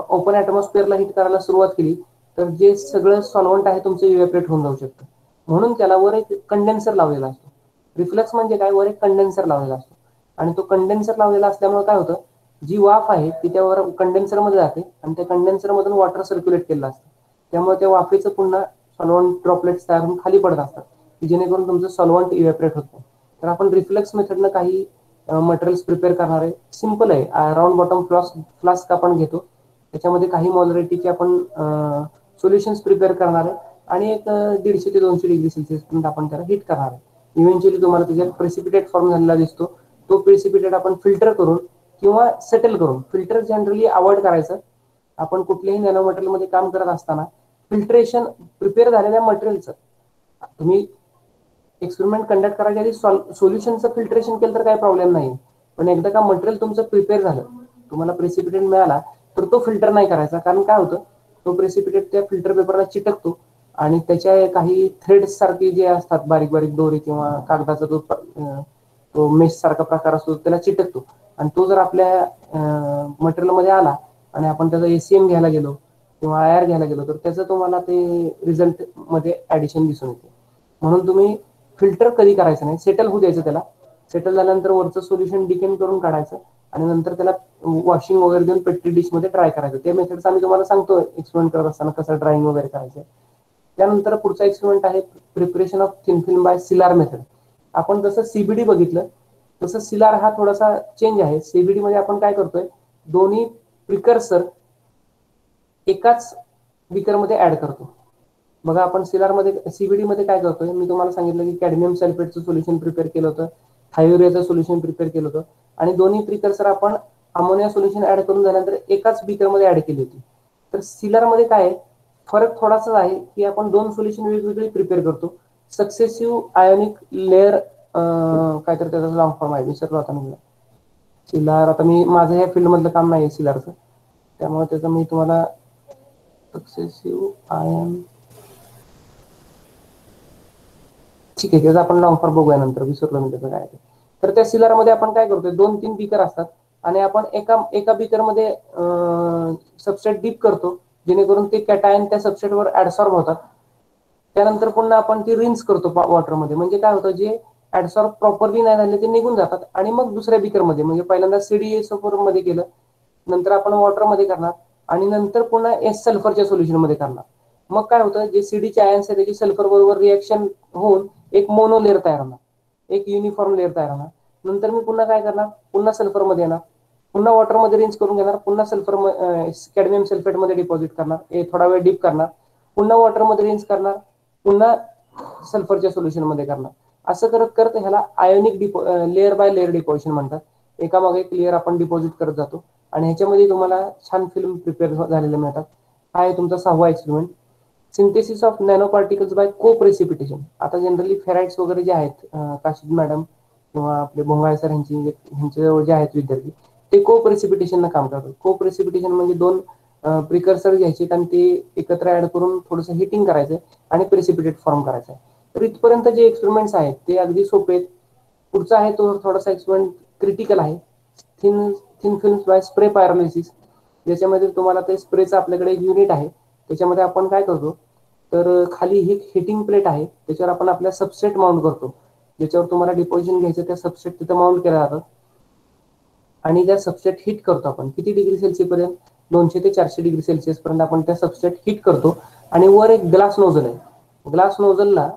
ओपन ऍटमॉस्फिअरला हिट करायला सुरुवात केली तर जे सगळं सॉल्व्हंट आहे तुमचं इव्हॅपोरेट होऊन जाऊ शकतं. म्हणून त्याला वर एक कंडेन्सर लावलेला असतो. रिफ्लक्स म्हणजे काय, वर एक कंडेन्सर लावलेला असतो आणि तो कंडेन्सर लावलेला असल्यामुळे काय होतं, जी वाफ आहे ती त्यावर कंडेन्सरमध्ये जाते आणि त्या कंडेन्सर मधून वॉटर सर्क्युलेट केलं असतं. त्यामुळे त्या वाफेचं पुन्हा सॉल्व्हंट ड्रॉपलेट्स तयार होऊन खाली पडत असतात की जेणेकरून तुमचं सॉल्व्हंट इव्हॅपोरेट होत नाही. तर आपण रिफ्लक्स मेथडनं काही मटेरियल्स प्रिपेअर करणार आहे. सिम्पल आहे. राऊंड बॉटम फ्लास्क आपण घेतो, त्याच्यामध्ये काही मॉलरिटीचे आपण सोल्युशन्स प्रिपेअर करणार आहे आणि एक 150 ते 200 डिग्री सेल्सिअस पर्यंत आपण त्याला हीट करणार आहे. इव्हेंच्युअली तुम्हाला त्याच्यात प्रेसिपिटेट फॉर्म झालेला दिसतो. तो प्रेसिपिटेट आपण फिल्टर करून किंवा सेटल करून. फिल्टर जनरली अवॉइड करायचं. आपण कुठल्याही नॅनो मटेरियलमध्ये काम करत असताना फिल्ट्रेशन प्रिपेअर झालेल्या मटेरियलचं तुम्ही एक्सपेरिमेंट कंडक्ट करायच्या आधी सोल्युशनचं फिल्ट्रेशन केलं तर काही प्रॉब्लेम नाही, पण एकदा का मटेरियल तुमचं प्रिपेअर झालं, तुम्हाला प्रेसिपिटेट मिळाला, तर तो फिल्टर नाही करायचा. कारण काय होतं, तो प्रेसिपिटेट त्या फिल्टर पेपरला चिटकतो आणि त्याच्या काही थ्रेड्स सारखे जे असतात, बारीक बारीक दोरी किंवा कागदाचा तो मेश सारखा प्रकार असतो, त्याला चिटकतो. आणि तो जर आपल्या मटेरियलमध्ये आला आणि आपण त्याचा एसीएम घ्यायला गेलो किंवा आय आर घ्यायला गेलो, तर त्याचं तुम्हाला ते रिझल्ट मध्ये ऍडिशन दिसून येते. म्हणून तुम्ही फिल्टर कधी करायचं नाही, सेटल होऊ द्यायचं त्याला. सेटल झाल्यानंतर वरचं सोल्युशन डिकेन करून काढायचं आणि नंतर त्याला वॉशिंग वगैरे देऊन पेट्री डिश मध्ये ट्राय करायचं. ते मेथड्स आम्ही तुम्हाला सांगतो एक्सपेरिमेंट करत असताना कसं ड्रायिंग वगैरे करायचं. त्यानंतर पुढचा एक्सपेरिमेंट आहे preparation of thin film bye Silar method. आपण जसं सीबीडी बघितलं तसं सिलार हा थोडासा चेंज आहे. सीबीडी मध्ये आपण काय करतोय, दोन्ही प्रिकर्सर एकाच बीकर मध्ये ऍड करतो. बघा आपण सिलार मध्ये सीबीडी मध्ये काय करतोय, मी तुम्हाला सांगितलं की कॅडमियम सल्फेटचं सोल्युशन प्रिपेअर केलं होतं, थायोरियाचं सोल्युशन प्रिपेअर केलं होतं आणि दोन्ही प्रिकर्सर आपण अमोनिया सोल्युशन ऍड करून झाल्यानंतर एकाच बीकर मध्ये ऍड केली होती. तर सिलार मध्ये काय आहे, फरक थोडासा आहे की आपण दोन सोल्युशन वेगवेगळे प्रिपेअर करतो. सक्सेसिव्ह आयोनिक लेअर काहीतरी त्याचा लॉंग फॉर्म आहे, विसरलो आता मी. सिलार, आता मी माझं ह्या फील्ड मधलं काम नाही सिलारचं, त्यामुळे त्याचं मी तुम्हाला सक्सेसिव्ह आयन, ठीक आहे, त्याचा आपण लॉंग फॉर्म बघूया नंतर, विसरलो मी त्याचं काय. तर त्या सिलार मध्ये आपण काय करतोय, 2-3 बीकर असतात आणि आपण एका बीकर मध्ये सबस्ट्रेट डीप करतो, जेणेकरून ते कॅटायन त्या सबस्ट्रेटवर ऍडसॉर्ब होतात. त्यानंतर पुन्हा आपण ती रिन्स करतो वॉटरमध्ये. म्हणजे काय होतं, जे ऍडसॉर्ब प्रॉपरली नाही झाले ते निघून जातात आणि मग दुसऱ्या बीकर मध्ये, म्हणजे पहिल्यांदा CDSO4 मध्ये केलं, नंतर आपण वॉटरमध्ये करणार आणि नंतर पुन्हा एस सल्फरच्या सोल्युशन मध्ये करणार. मग काय होतं, जे सीडीचे आयन्स आहे त्याची सल्फर बरोबर रिएक्शन होऊन एक मोनो लेअर तयार होणार, एक युनिफॉर्म लेअर तयार होणार. नंतर मी पुन्हा काय करणार, पुन्हा सल्फर मध्ये येणार, पुन्हा वॉटरमध्ये रिन्स करून घेणार, पुन्हा सल्फर कॅडमियम सल्फेट मध्ये डिपॉझिट करणार, थोडा वेळ डीप करणार, पुन्हा वॉटरमध्ये रिन्स करणार, पुन्हा सल्फरच्या सोल्युशन मध्ये करणार. असं करत करत ह्याला ionic layer by layer deposition म्हणतात. एकामागे एक लेअर आपण डिपॉझिट करत जातो आणि ह्याच्यामध्ये तुम्हाला छान फिल्म प्रिपेअर झालेले मिळतात. हा आहे तुमचा 6वा experiment. Synthesis of nanoparticles by coprecipitation. आता जनरली फेराइट्स वगैरे जे आहेत, काशीद मॅडम किंवा आपले भोंगाळे सर ह्यांच्याजवळ जे आहेत विद्यार्थी, ते को प्रेसिपिटेशन काम करतात. को प्रेसिपिटेशन म्हणजे दोन प्रिकर्सर घ्यायचे आणि ते एकत्र ऍड करून थोडंसं हिटिंग करायचं आणि प्रेसिपिटेट फॉर्म करायचं. तर इथपर्यंत जे एक्सपेरिमेंट्स आहेत ते अगदी सोपे आहेत. पुढचा आहे तो थोडासा एक्सपेरिमेंट क्रिटिकल आहे, thin films by spray pyrolysis. ज्याच्यामध्ये तुम्हाला ते स्प्रेचं आपल्याकडे एक युनिट आहे, त्याच्यामध्ये आपण काय करतो, तर खाली ही हिटिंग प्लेट आहे, त्याच्यावर आपण आपल्या सबस्ट्रेट माउंट करतो. ज्याच्यावर तुम्हाला डिपॉझिशन घ्यायचं त्या सबस्ट्रेट तिथं माउंट केलं जातं आणि त्या सबस्ट्रेट हिट करतो आपण. किती डिग्री सेल्सिअस पर्यंत, 200 ते 400 डिग्री सेल्सिअस पर्यंत आपण त्या सबस्ट्रेट हिट करतो. आणि वर एक ग्लास नोझल आहे. ग्लास नोझलला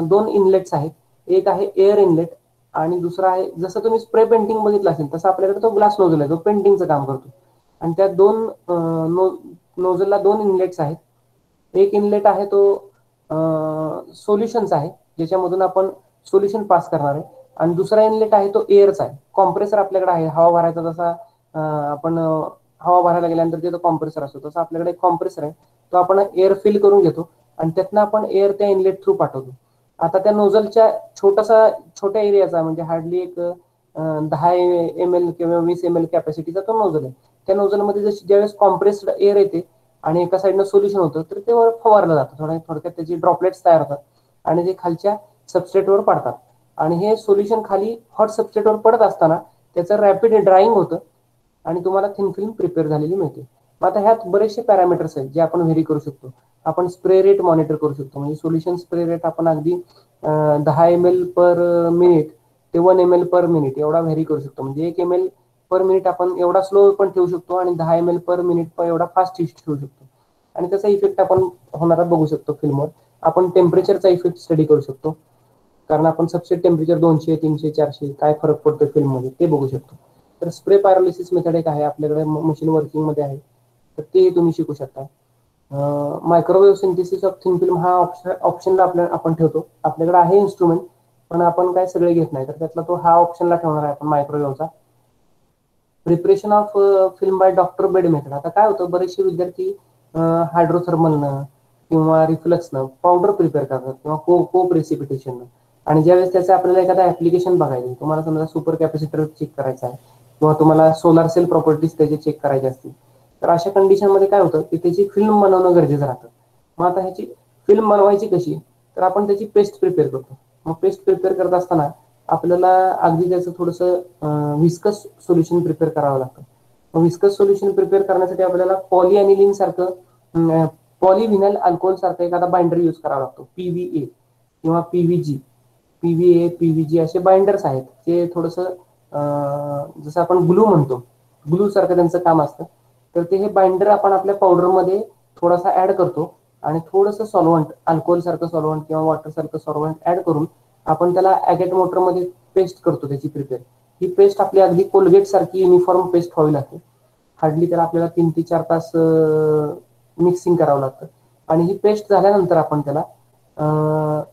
2 इनलेट्स आहेत, एक आहे एअर इनलेट आणि दुसरा आहे, जसं तुम्ही स्प्रे पेंटिंग बघितलं असेल तसं आपल्याकडे तो ग्लास नोझल आहे, तो पेंटिंगचं काम करतो. आणि त्या दोन नोझलला 2 इनलेट्स आहेत. एक इनलेट आहे तो सोल्युशनचा आहे, ज्याच्यामधून आपण सोल्युशन पास करणार आहे, आणि दुसरा इनलेट आहे तो एअरचा आहे. कॉम्प्रेसर आपल्याकडे आहे हवा भरायचा, जसा आपण हवा भरायला गेल्यानंतर तिथं कॉम्प्रेसर असतो, तसं आपल्याकडे एक कॉम्प्रेसर आहे, तो आपण एअर फिल करून घेतो आणि त्यातनं आपण एअर त्या इनलेट थ्रू पाठवतो. आता त्या नोझलच्या छोट्या एरियाचा, म्हणजे हार्डली एक 10 ml किंवा 20 ml कॅपॅसिटीचा तो नोझल आहे. त्या नोझलमध्ये जशी ज्यावेळेस कॉम्प्रेस्ड एअर येते आणि एका साईडनं सोल्युशन होतं, तर ते वर फवारलं जातं. थोडक्यात त्याची ड्रॉपलेट्स तयार होतात आणि ते खालच्या सबस्ट्रेटवर पडतात. आणि हे सोल्युशन खाली हॉट सबस्ट्रेटवर पडत असताना त्याचं रॅपिड ड्रायिंग होतं आणि तुम्हाला थिन फिल्म प्रिपेअर झालेली मिळते. मग आता ह्यात बरेचसे पॅरामीटर्स आहेत जे आपण व्हेरी करू शकतो. आपण स्प्रे रेट मॉनिटर करू शकतो, म्हणजे सोल्युशन स्प्रे रेट आपण अगदी 10 ml पर मिनिट ते 1 ml पर मिनिट एवढा व्हेरी करू शकतो. म्हणजे 1 ml पर मिनिट आपण एवढा स्लो पण ठेवू शकतो आणि 10 ml पर मिनिट पण एवढा फास्ट ठेवू शकतो. आणि त्याचा इफेक्ट आपण होणारा बघू शकतो फिल्मवर. आपण टेम्परेचरचा इफेक्ट स्टडी करू शकतो, कारण आपण सबस्ट्रेट टेम्परेचर 200, 300, 400 काय फरक पडतो फिल्ममध्ये ते बघू शकतो. तर स्प्रे पायरोलिसिस मेथड एक आहे आपल्याकडे, मशीन वर्किंग मध्ये आहे, तर ते तुम्ही शिकू शकता. Microwave synthesis of thin film हा ऑप्शनला आपण ठेवतो. आपल्याकडे आहे इन्स्ट्रुमेंट, पण आपण काय सगळे घेत नाही, तर त्यातला तो हा ऑप्शनला ठेवणार आहे आपण मायक्रोवेव्हचा. Preparation of film by doctor blade method. आता काय होतं, बरेचसे विद्यार्थी हायड्रोथर्मलनं किंवा रिफ्लक्सनं पावडर प्रिपेअर करतात किंवा को प्रेसिपिटेशननं. आणि ज्यावेळेस त्याचं आपल्याला एखादा ऍप्लिकेशन बघायचं, तुम्हाला समजा सुपर कॅपॅसिटर चेक करायचा आहे किंवा तुम्हाला सोलार सेल प्रॉपर्टीज त्याचे चेक करायचे असतील, तर अशा कंडिशनमध्ये काय होतं की त्याची फिल्म बनवणं गरजेचं राहतं. मग आता ह्याची फिल्म बनवायची कशी, तर आपण त्याची पेस्ट प्रिपेअर करतो. मग पेस्ट प्रिपेअर करत असताना आपल्याला अगदी त्याचं थोडंसं विस्कस सोल्युशन प्रिपेअर करावं लागतं. मग विस्कस सोल्युशन प्रिपेअर करण्यासाठी आपल्याला पॉलिॲनिलिन सारखं पॉलिव्हिनल अल्कोहोल सारखा एखादा बाइंडर यूज करावा लागतो, PVA किंवा PVG. PVA, PVG असे बाइंडर्स आहेत जे थोडंसं जसं आपण ग्लू म्हणतो, ग्लू सारखं त्यांचं काम असतं. तर ते हे बाइंडर आपण आपल्या पावडरमध्ये थोडासा ऍड करतो आणि थोडंसं सॉल्व्हंट, अल्कोहोल सारखं सॉल्व्हंट किंवा वॉटर सारखं सॉल्व्हंट ऍड करून आपण त्याला ॲगेट मोटरमध्ये पेस्ट करतो त्याची प्रिपेअर. ही पेस्ट आपली अगदी कोलगेट सारखी युनिफॉर्म पेस्ट व्हावी लागते. हार्डली त्याला आपल्याला 3 ते 4 तास मिक्सिंग करावं लागतं. आणि ही पेस्ट झाल्यानंतर आपण त्याला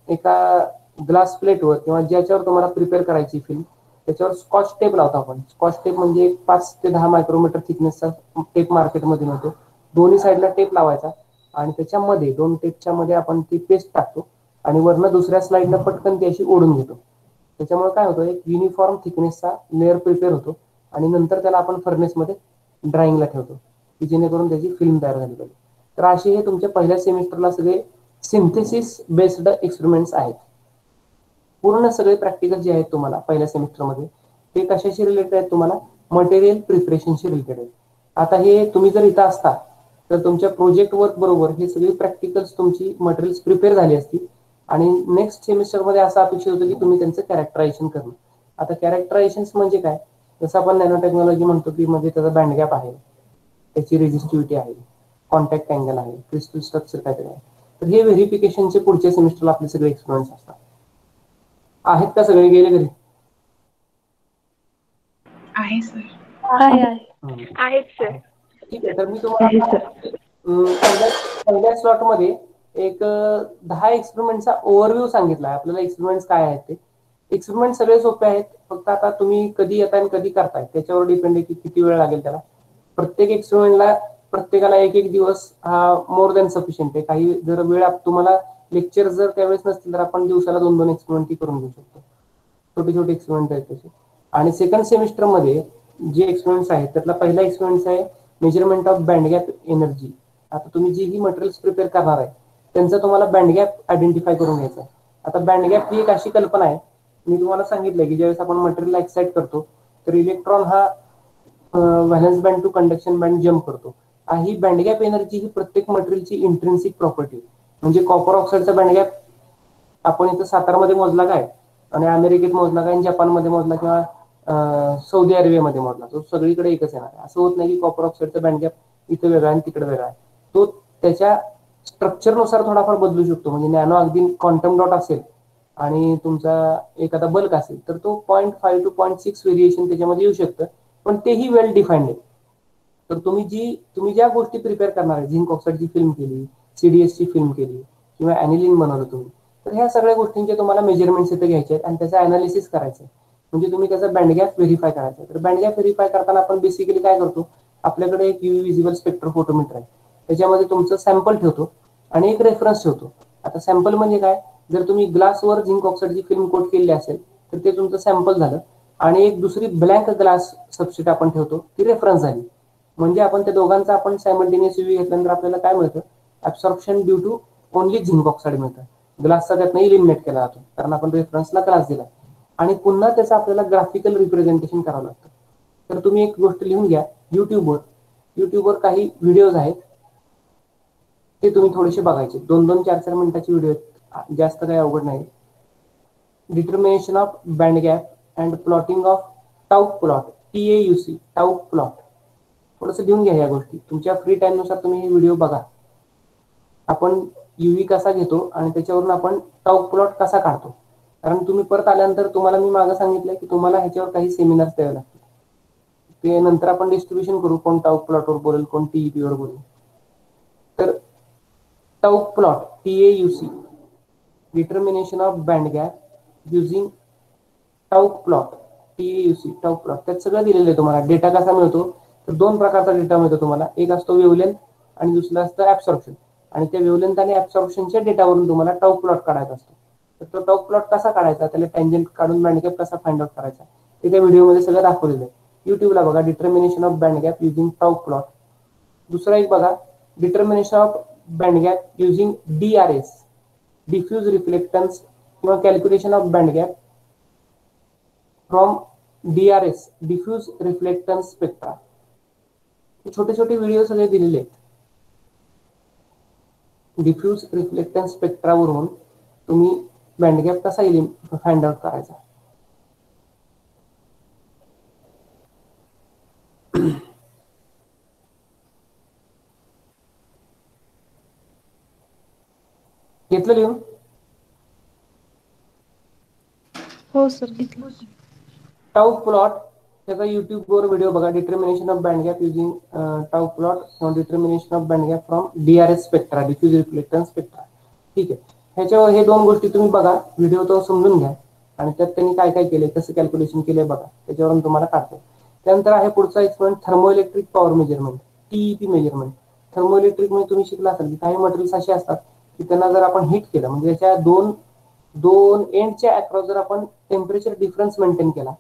एका ग्लास प्लेटवर किंवा ज्याच्यावर तुम्हाला प्रिपेअर करायची फिल्म त्याच्यावर स्कॉच टेप लावतो आपण. स्कॉच टेप म्हणजे 5 ते 10 मायक्रोमीटर थिकनेसचा टेप मार्केटमध्ये मिळतो. दोन्ही साईडला टेप लावायचा आणि त्याच्यामध्ये 2 टेपच्या मध्ये आपण ती पेस्ट टाकतो आणि वरनं दुसऱ्या स्लाइडनं पटकन ती अशी ओढून घेतो. त्याच्यामुळे काय होतं, एक युनिफॉर्म थिकनेसचा लेअर प्रिपेअर होतो आणि नंतर त्याला आपण फर्नेसमध्ये ड्रायिंगला ठेवतो की जेणेकरून त्याची फिल्म तयार झाली पाहिजे. तर असे हे तुमच्या पहिल्या सेमिस्टरला सगळे सिंथेसिस बेस्ड एक्सपेरिमेंट्स आहेत. पूर्ण सगळे प्रॅक्टिकल जे आहेत तुम्हाला पहिल्या सेमिस्टरमध्ये ते कशाशी रिलेटेड आहेत, तुम्हाला मटेरियल प्रिपरेशनशी रिलेटेड आहेत. आता हे तुम्ही जर इथं असता तर तुमच्या प्रोजेक्ट वर्क बरोबर हे सगळी प्रॅक्टिकल्स तुमची मटेरियल्स प्रिपेअर झाली असती आणि नेक्स्ट सेमिस्टरमध्ये असं अपेक्षित होतं की तुम्ही त्यांचं कॅरेक्टरायझेशन करणं. आता कॅरेक्टरायझेशन म्हणजे काय, जसं आपण नॅनो टेक्नॉलॉजी म्हणतो की म्हणजे त्याचा बँड गॅप आहे, त्याची रेजिस्टिव्हिटी आहे, कॉन्टॅक्ट अँगल आहे, क्रिस्टल स्ट्रक्चर काहीतरी आहे. तर हे व्हेरिफिकेशनचे पुढच्या सेमिस्टरला आपले सगळे एक्सपेरिमेंट्स असतात. आहेत का सगळे, गेले घरी? आहे सर. आहेत सर. ठीक आहे. तर मी तुम्हाला पहिल्या स्लॉटमध्ये एक 10 एक्सपेरिमेंटचा ओव्हरव्ह्यू सांगितला आहे. आपल्याला एक्सपेरिमेंट्स काय आहेत ते. एक्सपेरिमेंट सगळे सोपे आहेत, फक्त आता तुम्ही कधी येताय आणि कधी करताय त्याच्यावर डिपेंड आहे की किती वेळ लागेल त्याला. प्रत्येक एक्सपेरिमेंटला प्रत्येकाला एक दिवस हा मोर दॅन सफिशियंट आहे. काही जर वेळ तुम्हाला लेक्चर जर त्यावेळेस नसतील तर आपण दिवसाला 2-2 एक्सपेरिमेंट करून घेऊ शकतो. छोटे छोटे एक्सपेरिमेंट आहेत त्याचे. आणि सेकंड सेमिस्टरमध्ये जे एक्सपेरिमेंट्स आहेत त्यातला पहिला एक्सपेरिमेंट आहे measurement of band gap energy. आता तुम्ही जी ही मटेरियल्स प्रिपेअर करणार आहे त्यांचा तुम्हाला बँड गॅप आयडेंटिफाय करून घ्यायचा आहे. आता बँड गॅप ही एक अशी कल्पना आहे, मी तुम्हाला सांगितलं की ज्यावेळेस आपण मटेरियलला एक्साइट करतो तर इलेक्ट्रॉन हा valence band to conduction band jump करतो. ही बँड गॅप एनर्जी ही प्रत्येक मटेरियलची इंट्रिन्सिक प्रॉपर्टी. म्हणजे कॉपर ऑक्साईडचा बँड गॅप आपण इथं सातारमध्ये मोजला काय आणि अमेरिकेत मोजला काय, जपानमध्ये मोजला किंवा सौदी अरेबियामध्ये मोजला, तो सगळीकडे एकच येणार आहे. असं होत नाही की कॉपर ऑक्साईडचा बँड गॅप इथं वेगळा आणि तिकडे वेगळा आहे. तो त्याच्या स्ट्रक्चरनुसार थोडाफार बदलू शकतो. म्हणजे नॅनो अगदी क्वांटम डॉट असेल आणि तुमचा एखादा बल्क असेल तर तो 0.5 to 0.6 व्हेरिएशन त्याच्यामध्ये येऊ शकतं, पण तेही वेल डिफाईंड आहे. तर तुम्ही ज्या गोष्टी प्रिपेअर करणार आहे, झिंक ऑक्साईडची फिल्म केली, CDS ची फिल्म केली किंवा अॅनिलिन बनवलं तुम्ही, तर ह्या सगळ्या गोष्टींचे तुम्हाला मेजरमेंट्स इथे घ्यायचे आहेत आणि त्याचं अनालिसिस करायचं आहे. म्हणजे तुम्ही त्याचा बँड गॅप व्हेरीफाय करायचा. तर बँड गॅप व्हेरीफाय करताना आपण बेसिकली काय करतो, आपल्याकडे एक UV विजिबल स्पेक्ट्रोफोटोमीटर आहे, त्याच्यामध्ये तुमचं सॅम्पल ठेवतो आणि एक रेफरन्स ठेवतो. आता सॅम्पल म्हणजे काय, जर तुम्ही ग्लासवर झिंक ऑक्साईडची फिल्म कोट केली असेल तर ते तुमचं सॅम्पल झालं आणि एक दुसरी ब्लँक ग्लास सबस्टिट आपण ठेवतो, ती रेफरन्स झाली. म्हणजे आपण त्या दोघांचा आपण सायमल्टेनियस UV घेतल्यानंतर आपल्याला काय मिळतं, absorption due to only zinc oxide मिळतं. ग्लासचा त्यातनं इलिमिनेट केला जातो कारण आपण रेफरन्सला ग्लास दिला आणि पुन्हा त्याचं आपल्याला ग्राफिकल रिप्रेझेंटेशन करावं लागतं. तर तुम्ही एक गोष्ट लिहून घ्या, युट्यूबवर काही व्हिडिओज आहेत ते तुम्ही थोडेसे बघायचे. 2-2, 4-4 मिनिटाचे व्हिडिओ आहेत, जास्त काही अवघड नाही. Determination of band gap and plotting of Tauc plot, TAUC, Tauc plot. थोडंसं लिहून घ्या या गोष्टी. तुमच्या फ्री टाइम नुसार तुम्ही हे व्हिडिओ बघा. आपण UV कसा घेतो आणि त्याच्यावरून आपण टाउक प्लॉट कसा काढतो. कारण तुम्ही परत आल्यानंतर तुम्हाला मी मागं सांगितलं की तुम्हाला ह्याच्यावर काही सेमिनार्स द्यावे लागतील. ते नंतर आपण डिस्ट्रीब्युशन करू, कोण टाउक प्लॉटवर बोलेल, कोण TEP वर बोलेल. तर Tauc plot, TAUC, determination of band gap using Tauc plot. TAUC Tauc plot त्यात सगळं दिलेलं आहे तुम्हाला. डेटा कसा मिळतो तर दोन प्रकारचा डेटा मिळतो तुम्हाला. एक असतो वेव्हलेंथ आणि दुसरा असतं ऍब्सॉर्प्शन. आणि त्या वेव्हलेंथ आणि ऍब्सॉर्प्शनच्या डेटावरून तुम्हाला टाऊ प्लॉट काढायचा असतो. तर तो टाऊ प्लॉट कसा काढायचा, त्याला टँजंट काढून बँड गॅप कसा फाइंड आउट करायचा ते त्या व्हिडिओमध्ये सगळं दाखवलेलं आहे. युट्यूबला बघा determination of band gap using Tauc plot. दुसरा एक बघा determination of band gap using DRS diffuse reflectance किंवा calculation of band gap from DRS diffuse reflectance spectra. छोटे छोटे व्हिडिओ सगळे दिलेले आहेत. डिफ्यूज रिफ्लेक्टन्स स्पेक्ट्रावरून तुम्ही बँड गॅप कसा फाइंड आउट करायचा. घेतलं लिहून? हो सर घेतलं. टाऊ प्लॉट त्याचा युट्यूबवर व्हिडिओ बघा. Determination of band gap using Tauc plot किंवा determination of band gap from DRS spectra diffuse reflectance spectra. ठीक आहे. ह्याच्यावर हे दोन गोष्टी तुम्ही बघा, व्हिडिओ तो समजून घ्या आणि त्यात त्यांनी काय काय केले, कसं कॅल्क्युलेशन केले बघा, त्याच्यावरून तुम्हाला काढतो. त्यानंतर आहे पुढचा experiment thermoelectric power measurement TEP measurement. Thermoelectric मध्ये तुम्ही शिकला असाल की काही मटेरियल्स असे असतात की त्यांना जर आपण हीट केलं म्हणजे त्याच्या दोन एंडच्या अक्रॉस जर आपण टेम्परेचर डिफरन्स मेंटेन केला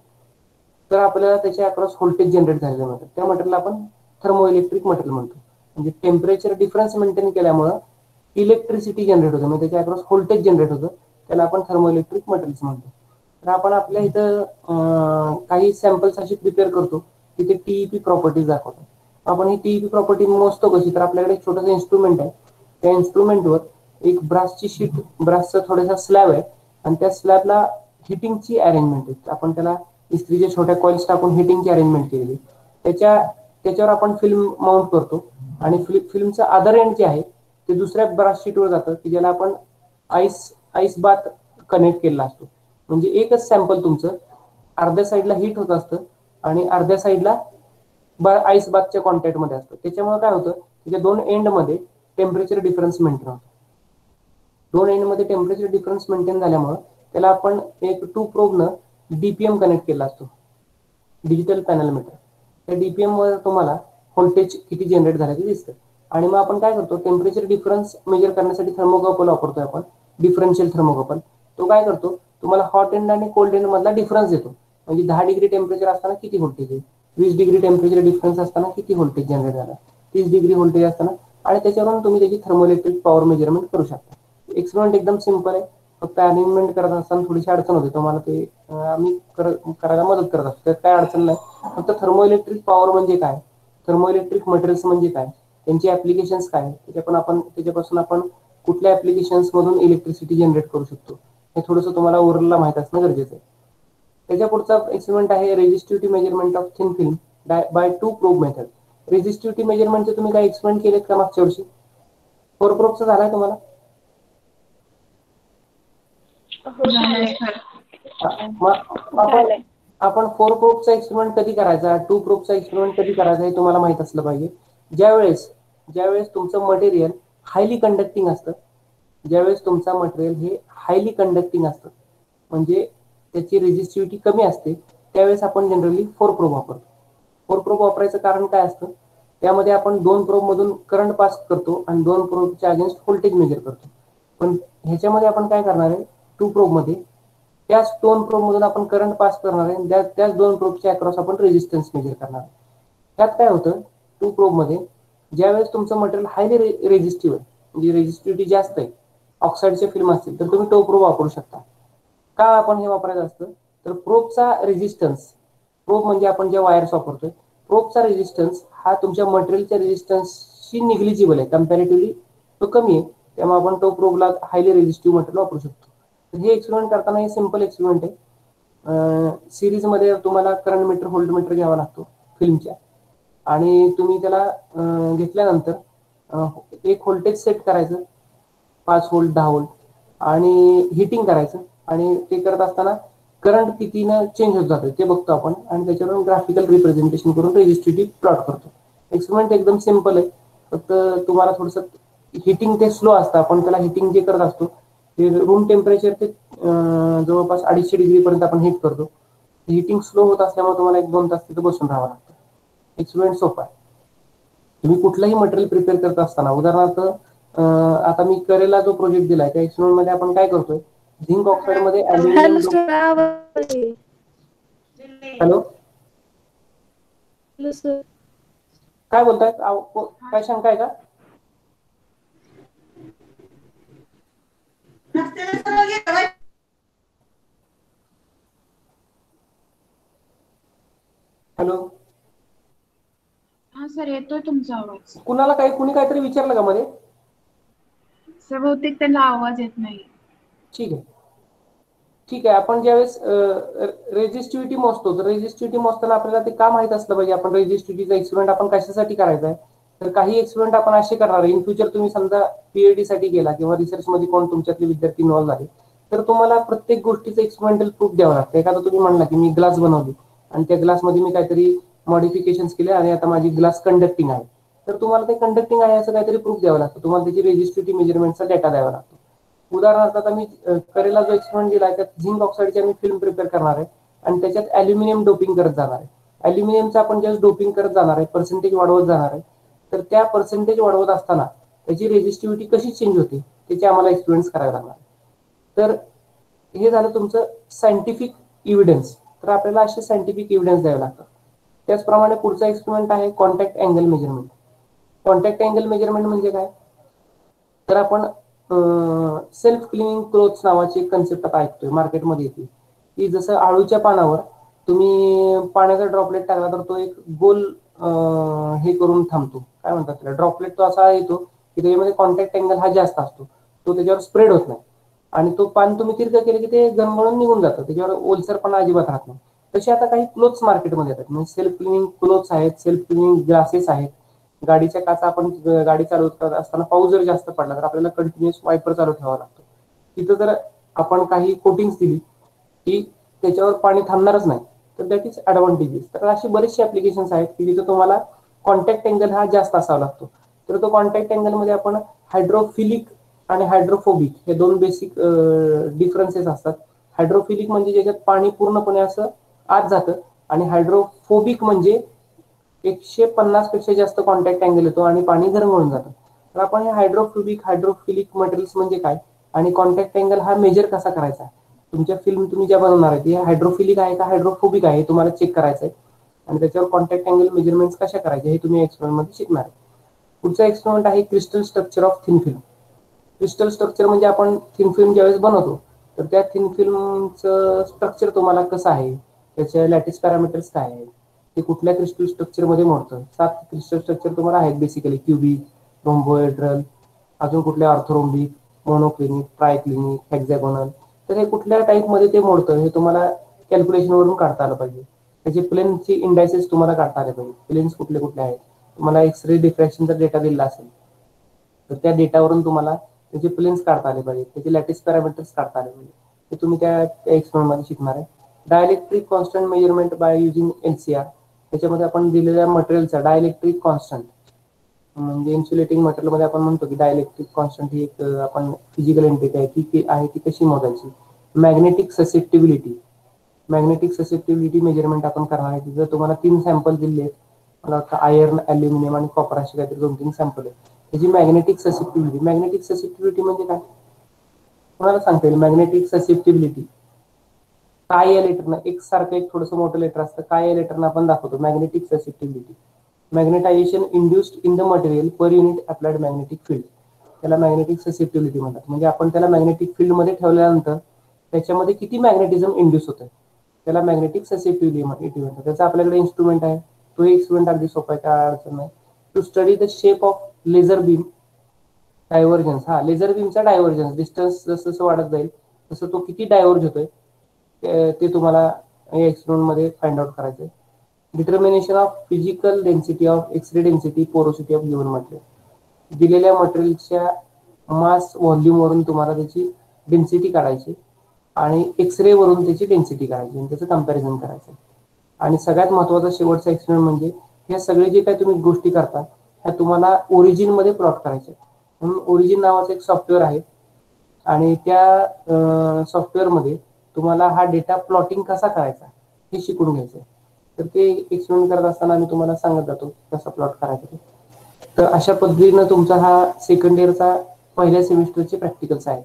तर आपल्याला त्याच्या अक्रॉस व्होल्टेज जनरेट झालेलं म्हणतात. त्या मटेरियलला आपण थर्मोइलेक्ट्रिक मटेरियल म्हणतो. म्हणजे टेम्परेचर डिफरन्स मेंटेन केल्यामुळं इलेक्ट्रिसिटी जनरेट होतं, म्हणजे त्याच्या अक्रॉस व्होल्टेज जनरेट होतं, त्याला आपण थर्मोइलेक्ट्रिक मटेरियल्स म्हणतो. तर आपण आपल्या इथं काही सॅम्पल्स अशी प्रिपेअर करतो की ते TEP प्रॉपर्टीज दाखवतो. आपण ही TEP प्रॉपर्टी मोजतो कशी, तर आपल्याकडे एक छोटंसं इन्स्ट्रुमेंट आहे. त्या इन्स्ट्रुमेंटवर एक ब्रासची शीट, ब्रासचा थोडासा स्लॅब आहे आणि त्या स्लॅबला हिटिंगची अरेंजमेंट आहे. आपण त्याला इस्त्रीच्या छोट्या कॉइल्स टाकून हिटिंगची अरेंजमेंट केलेली. त्याच्यावर आपण फिल्म माउंट करतो आणि फिल्मचं अदर एंड जे आहे ते दुसऱ्या ब्रास शीटवर जातं की ज्याला आपण आईस बाथ कनेक्ट केलेला असतो. म्हणजे एकच सॅम्पल तुमचं अर्ध्या साईडला हिट होत असतं आणि अर्ध्या साईडला आईस बाथच्या कॉन्टॅक्टमध्ये असतं. त्याच्यामुळे काय होतं, त्याच्या दोन एंडमध्ये टेम्परेचर डिफरन्स मेंटेन होतो. दोन एंडमध्ये टेम्परेचर डिफरन्स मेंटेन झाल्यामुळे त्याला आपण एक 2 प्रोबनं DPM कनेक्ट केला असतो, डिजिटल पॅनल मीटर. त्या DPM वर तुम्हाला व्होल्टेज किती जनरेट झालं ते दिसतं. आणि मग आपण काय करतो, टेम्परेचर डिफरन्स मेजर करण्यासाठी थर्मोकपल वापरतोय आपण, डिफरन्शियल थर्मोकपल. तो काय करतो, तुम्हाला हॉट एंड आणि कोल्ड एंड मधला डिफरन्स देतो. म्हणजे 10 डिग्री टेम्परेचर असताना किती व्होल्टेज आहे, 20 डिग्री टेम्परेचर डिफरन्स असताना किती व्होल्टेज जनरेट झाला, 30 डिग्री व्होल्टेज असताना, आणि त्याच्यावरून तुम्ही त्याची थर्मोइलेक्ट्रिक पॉवर मेजरमेंट करू शकता. एक्सपेरिमेंट एकदम सिंपल आहे. फक्त अरेंजमेंट करत असताना थोडीशी अडचण होते तुम्हाला, ते आम्ही करायला मदत करत असतो, त्यात काय अडचण नाही. फक्त थर्मोइलेक्ट्रिक पॉवर म्हणजे काय, थर्मोइलेक्ट्रिक मटेरियल्स म्हणजे काय, त्यांची ऍप्लिकेशन्स काय, त्याच्यापासून आपण कुठल्या ऍप्लिकेशन्स मधून इलेक्ट्रिसिटी जनरेट करू शकतो, हे थोडंसं तुम्हाला ओव्हरऑलला माहित असणं गरजेचं आहे. त्याच्या पुढचा एक्सपेरिमेंट आहे resistivity measurement of thin film by 2 probe method. Resistivity मेजरमेंटचे तुम्ही काय एक्सपेरिमेंट केलेत का मागच्या वर्षी? 4 प्रोबचा झालाय तुम्हाला? आपण 4 प्रोबचा एक्सपेरिमेंट कधी करायचा, 2 प्रोबचा एक्सपेरिमेंट कधी करायचा हे तुम्हाला माहित असलं पाहिजे. ज्यावेळेस तुमचं मटेरियल हायली कंडक्टिंग असतं, ज्यावेळेस तुमचा मटेरियल हे हायली कंडक्टिंग असतं म्हणजे त्याची रेझिस्टिव्हिटी कमी असते, त्यावेळेस आपण जनरली 4 प्रोब वापरतो. 4 प्रोब वापरायचं कारण काय असतं, त्यामध्ये आपण 2 प्रोब मधून करंट पास करतो आणि 2 प्रोबच्या अगेन्स्ट व्होल्टेज मेजर करतो. पण ह्याच्यामध्ये आपण काय करणार आहे, 2 प्रोब मध्ये त्याच 2 प्रोब मधून आपण करंट पास करणार आहे, त्याच 2 प्रोबच्या अक्रॉस आपण रेझिस्टन्स मेजर करणार आहे. त्यात काय होतं, 2 प्रोब मध्ये ज्यावेळेस तुमचं मटेरियल हायली रेझिस्टिव्ह आहे, म्हणजे रेझिस्टिव्हिटी जास्त आहे, ऑक्साईडचे फिल्म असतील तर तुम्ही टो प्रोब वापरू शकता. का आपण हे वापरायचं असतं, तर प्रोबचा रेझिस्टन्स, प्रोब म्हणजे आपण ज्या वायर्स वापरतोय, प्रोबचा रेझिस्टन्स हा तुमच्या मटेरियलच्या रेझिस्टन्सशी निग्लिजिबल आहे, कम्पॅरेटिव्हली तो कमी आहे. त्यामुळे आपण टो प्रोबला हायली रेझिस्टिव्ह मटेरियल वापरू शकतो. तर हे एक्सपेरिमेंट करताना हे सिंपल एक्सपेरिमेंट आहे. सिरीज मध्ये तुम्हाला करंट मीटर, व्होल्ट मीटर घ्यावा लागतो फिल्मच्या, आणि तुम्ही त्याला घेतल्यानंतर एक व्होल्टेज सेट करायचं 5 व्होल्ट 10 व्होल्ट आणि हिटिंग करायचं, आणि ते करत असताना करंट कितीनं चेंज होत जातं ते बघतो आपण, आणि त्याच्यावरून ग्राफिकल रिप्रेझेंटेशन करून रेझिस्टिव्हिटी प्लॉट करतो. एक्सपेरिमेंट एकदम सिंपल आहे. फक्त तुम्हाला थोडंसं हिटिंग ते स्लो असतं, आपण त्याला हिटिंग जे करत असतो ते रूम टेम्परेचर ते जवळपास 250 डिग्री पर्यंत आपण हीट करतो. हिटिंग स्लो होत असल्यामुळे तुम्हाला 1-2 तास तिथे बसून राहावं लागतं. एक्सपेरिमेंट सोपा आहे. तुम्ही कुठलंही मटेरियल प्रिपेअर करत असताना, उदाहरणार्थ आता मी करेला जो प्रोजेक्ट दिलाय त्या एक्सपेरिमेंट मध्ये आपण काय करतोय, झिंक ऑक्साईड मध्ये हॅलो अल्युमिनियम. सर, आवाज आहे. Hello, hello sir. काय बोलताय? काय शंका आहे का? हॅलो, हा सर, येतोय तुमचा आवाज. कुणी काहीतरी विचारलं का मध्ये? सर बहुतेक त्यांना आवाज येत नाही. ठीक आहे, ठीक आहे. आपण ज्यावेळेस रेजिस्टिव्हिटी मोजतो, तर रेजिस्टिव्हिटी मोजताना आपल्याला ते का माहित असलं पाहिजे आपण रेजिस्टिव्हिटीचा एक्सपेरिमेंट आपण कशासाठी करायचा आहे. तर काही एक्सपेरिमेंट आपण असे करणार आहे, इन फ्युचर तुम्ही समजा पीएचडी साठी गेला किंवा रिसर्च मध्ये कोण तुमच्यातले विद्यार्थी इन्व्हॉल्व झाले, तर तुम्हाला प्रत्येक गोष्टीचं एक्सपेरिमेंटल प्रूफ द्यावं लागतं. एखादा तुम्ही म्हणला की मी ग्लास बनवली आणि त्या ग्लासमध्ये मी काहीतरी मॉडिफिकेशन केले आणि आता माझी ग्लास कंडक्टिंग आहे, तर तुम्हाला ते कंडक्टिंग आहे असं काहीतरी प्रूफ द्यावं लागतं. तुम्हाला त्याची रेजिस्टिव्हिटी मेजरमेंटचा डेटा द्यावा लागतो. उदाहरणार्थ आता मी करेला जो एक्सपेरिमेंट दिला त्यात झिंक ऑक्साईडची मी फिल्म प्रिपेअर करणार आहे आणि त्याच्यात अल्युमिनियम डोपिंग करत जाणार आहे. अल्युमिनियमचं आपण ज्यावेळेस डोपिंग करत जाणार आहे, पर्सेंटेज वाढवत जाणार आहे, तर त्या पर्सेंटेज वाढवत असताना त्याची रेजिस्टिव्हिटी कशी चेंज होते त्याचे आम्हाला एक्सपिरियन्स करावे लागणार. तर हे झालं तुमचं सायंटिफिक इव्हिडन्स. तर आपल्याला असे सायंटिफिक इव्हिडन्स द्यावे लागतात. त्याचप्रमाणे पुढचा एक्सपेरिमेंट आहे contact angle measurement. Contact angle measurement म्हणजे काय, तर आपण सेल्फ क्लिनिंग क्लोथ्स नावाची एक कन्सेप्ट आता ऐकतोय, मार्केटमध्ये येते, की जसं आळूच्या पानावर तुम्ही पाण्याचा ड्रॉपलेट टाकला तर तो एक गोल हे करून थांबतो, काय म्हणतात त्याला, ड्रॉपलेट तो असा येतो की त्याच्यामध्ये कॉन्टॅक्ट अँगल हा जास्त असतो, तो त्याच्यावर स्प्रेड होत नाही आणि तो पान तुम्ही तिरकं केलं की ते गणगणून निघून जातं, त्याच्यावर ओलसरपणा अजिबात राहत नाही. तसे आता काही क्लोथ्स मार्केटमध्ये येतात, म्हणजे सेल्फ क्लिनिंग क्लोथ्स आहेत, सेल्फ क्लिनिंग ग्लासेस आहेत. गाडीच्या काचा आपण गाडी चालवत असताना पाऊस जर जास्त पडला तर आपल्याला कंटिन्युअस वायपर चालू ठेवावा लागतो. तिथं जर आपण काही कोटिंग्स दिली की त्याच्यावर पाणी थांबणारच नाही, तर दॅट इज ऍडव्हान्टेजेस. तर अशी बरेचसे ऍप्लिकेशन्स आहेत की जिथे तुम्हाला कॉन्टॅक्ट अँगल हा जास्त असावा लागतो. तर तो कॉन्टॅक्ट अँगल मध्ये आपण हायड्रोफिलिक आणि हायड्रोफोबिक हे दोन बेसिक डिफरन्सेस असतात. हायड्रोफिलिक म्हणजे ज्याच्यात पाणी पूर्णपणे असं आत जातं आणि हायड्रोफोबिक म्हणजे 150 पेक्षा जास्त कॉन्टॅक्ट अँगल येतो आणि पाणी गरमवून जातं. तर आपण हे हायड्रोफिलिक मटेरियल्स म्हणजे काय आणि कॉन्टॅक्ट अँगल हा मेजर कसा करायचा, तुमच्या फिल्म तुम्ही ज्या बनवणार आहे ती हायड्रोफिलिक आहे का हायड्रोफोबिक आहे तुम्हाला चेक करायचं आहे आणि त्याच्यावर कॉन्टॅक्ट अँगल मेजरमेंट कशा करायचे हे तुम्ही एक्सपेरिमेंट मध्ये शिकणार आहे. पुढचा एक्सपेरिमेंट आहे crystal structure of thin film. Crystal structure म्हणजे आपण थिन फिल्म ज्यावेळेस बनवतो तर त्या थिन फिल्मचं स्ट्रक्चर तुम्हाला कसं आहे, त्याचे लॅटिस पॅरामीटर्स काय आहेत, ते कुठल्या क्रिस्टल स्ट्रक्चर मध्ये मोडतं. 7 क्रिस्टल स्ट्रक्चर तुम्हाला आहेत बेसिकली, क्युबिक, रोम्बोहेड्रल, अजून कुठल्या ऑर्थोरोम्बिक, मोनोक्लिनिक, ट्रायक्लिनिक, हेक्झॅगोनल. तर हे कुठल्या टाईप मध्ये ते मोडतं हे तुम्हाला कॅल्क्युलेशन वरून काढता आलं पाहिजे. त्याचे प्लेनचे इंडायसेस तुम्हाला काढता आले पाहिजे, प्लेन्स कुठले कुठले आहेत. तुम्हाला एक्सरे डिफ्रॅक्शनचा डेटा दिला असेल तर त्या डेटावरून तुम्हाला त्याचे प्लेन्स काढता आले पाहिजे, त्याचे लॅटिस पॅरामीटर्स काढता आले पाहिजे. ते तुम्ही त्या एक्सपेरिमेंट मध्ये शिकणार आहे. Dielectric constant measurement by using LCR. त्याच्यामध्ये आपण दिलेल्या मटेरियलचा डायलेक्ट्रिक कॉन्स्टंट म्हणजे इन्सुलेटिंग मटेरियल मध्ये आपण म्हणतो की डायलेक्ट्रिक कॉन्स्टंट ही एक आपण फिजिकल एंटिटी आहे, ती आहे ती कशी मोजायची. मॅग्नेटिक ससेप्टिबिलिटी मेजरमेंट आपण करणार आहे. तिथं तुम्हाला 3 सॅम्पल दिले आहेत, मला वाटतं आयर्न, अल्युमिनियम आणि कॉपर असे काहीतरी 2-3 सॅम्पल आहेत. त्याची मॅग्नेटिक ससेप्टिबिलिटी म्हणजे काय कोणाला सांगता येईल. मॅग्नेटिक ससेप्टिबिलिटी काय या लेटरनं, एक सारखं एक थोडंसं मोठं लेटर असतं, काय या लेटरनं आपण दाखवतो magnetic susceptibility. Magnetisation induced in the material per unit applied magnetic field, त्याला मॅग्नेटिक ससेप्टिबिलिटी म्हणतात. म्हणजे आपण त्याला मॅग्नेटिक फील्ड मध्ये ठेवल्यानंतर त्याच्यामध्ये किती मॅग्नेटिझम इंड्यूस होतं त्याला मॅग्नेटिक ससेप्टिबिलिटी म्हणतात. त्याचा आपल्याकडे इन्स्ट्रुमेंट आहे, तो इन्स्ट्रुमेंट अगदी सोपा आहे, काय अडचण नाही. To study the shape of laser beam divergence. हा, लेझर बीमचा डायव्हर्जन्स डिस्टन्स जसं जसं वाढत जाईल तसं तो किती डायव्हर्ज होतोय ते तुम्हाला या एक्सपेरिमेंट मध्ये फाइंड आउट करायचं आहे. Determination of physical density of X ray density porosity of given material. दिलेल्या मटेरियलच्या मास व्हॉल्यूम वरून तुम्हाला त्याची डेन्सिटी काढायची आणि एक्सरे वरून त्याची डेन्सिटी काढायची आणि त्याचं कम्पॅरिझन करायचं. आणि सगळ्यात महत्वाचा शेवटचा एक्सपेरिमेंट म्हणजे ह्या सगळे जे काही तुम्ही गोष्टी करता ह्या तुम्हाला ओरिजिन मध्ये प्लॉट करायचे. म्हणून ओरिजिन नावाचं एक सॉफ्टवेअर आहे आणि त्या सॉफ्टवेअर मध्ये तुम्हाला हा डेटा प्लॉटिंग कसा करायचा हे शिकून घ्यायचं. तर ते एक्सपेरिमेंट करत असताना आम्ही तुम्हाला सांगत जातो कसा प्लॉट करायचा. तर अशा पद्धतीनं तुमचा हा सेकंड इयरचा पहिल्या सेमिस्टरचे प्रॅक्टिकल्स आहे.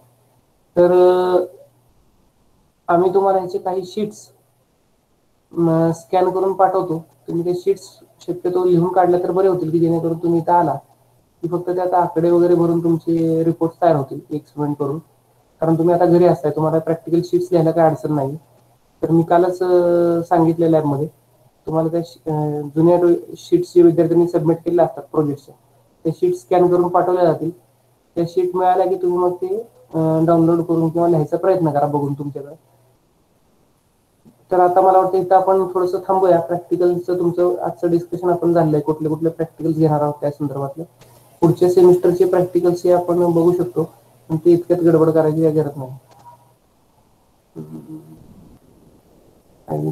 तर आम्ही तुम्हाला याचे काही शीट्स स्कॅन करून पाठवतो. तुम्ही ते शीट्स शक्यतो लिहून काढलं तर बरे होतील, की जेणेकरून तुम्ही इथं आला की फक्त त्यात आकडे वगैरे भरून तुमचे रिपोर्ट तयार होतील एक्सपेरिमेंट करून. कारण तुम्ही आता घरी असताय, तुम्हाला प्रॅक्टिकल शीट्स लिहायला काही अडचण नाही. तर मी कालच सांगितलं लॅबमध्ये तुम्हाला त्या जुन्या शीट्स जे विद्यार्थ्यांनी सबमिट केलेल्या असतात प्रोजेक्टच्या, त्या शीट स्कॅन करून पाठवल्या जातील. त्या शीट मिळाल्या की तुम्ही मग ते डाउनलोड करून किंवा लिहायचा प्रयत्न करा बघून तुमच्याकडे. तर आता मला वाटतं इथं आपण थोडंसं थांबूया. प्रॅक्टिकलचं तुमचं आजचं डिस्कशन आपण झालंय, कुठले कुठले प्रॅक्टिकल्स घेणार आहोत त्या संदर्भातलं. पुढच्या सेमिस्टरचे प्रॅक्टिकल्स हे आपण बघू शकतो, पण ते इतक्यात गडबड करायची काही गरज नाही. आणि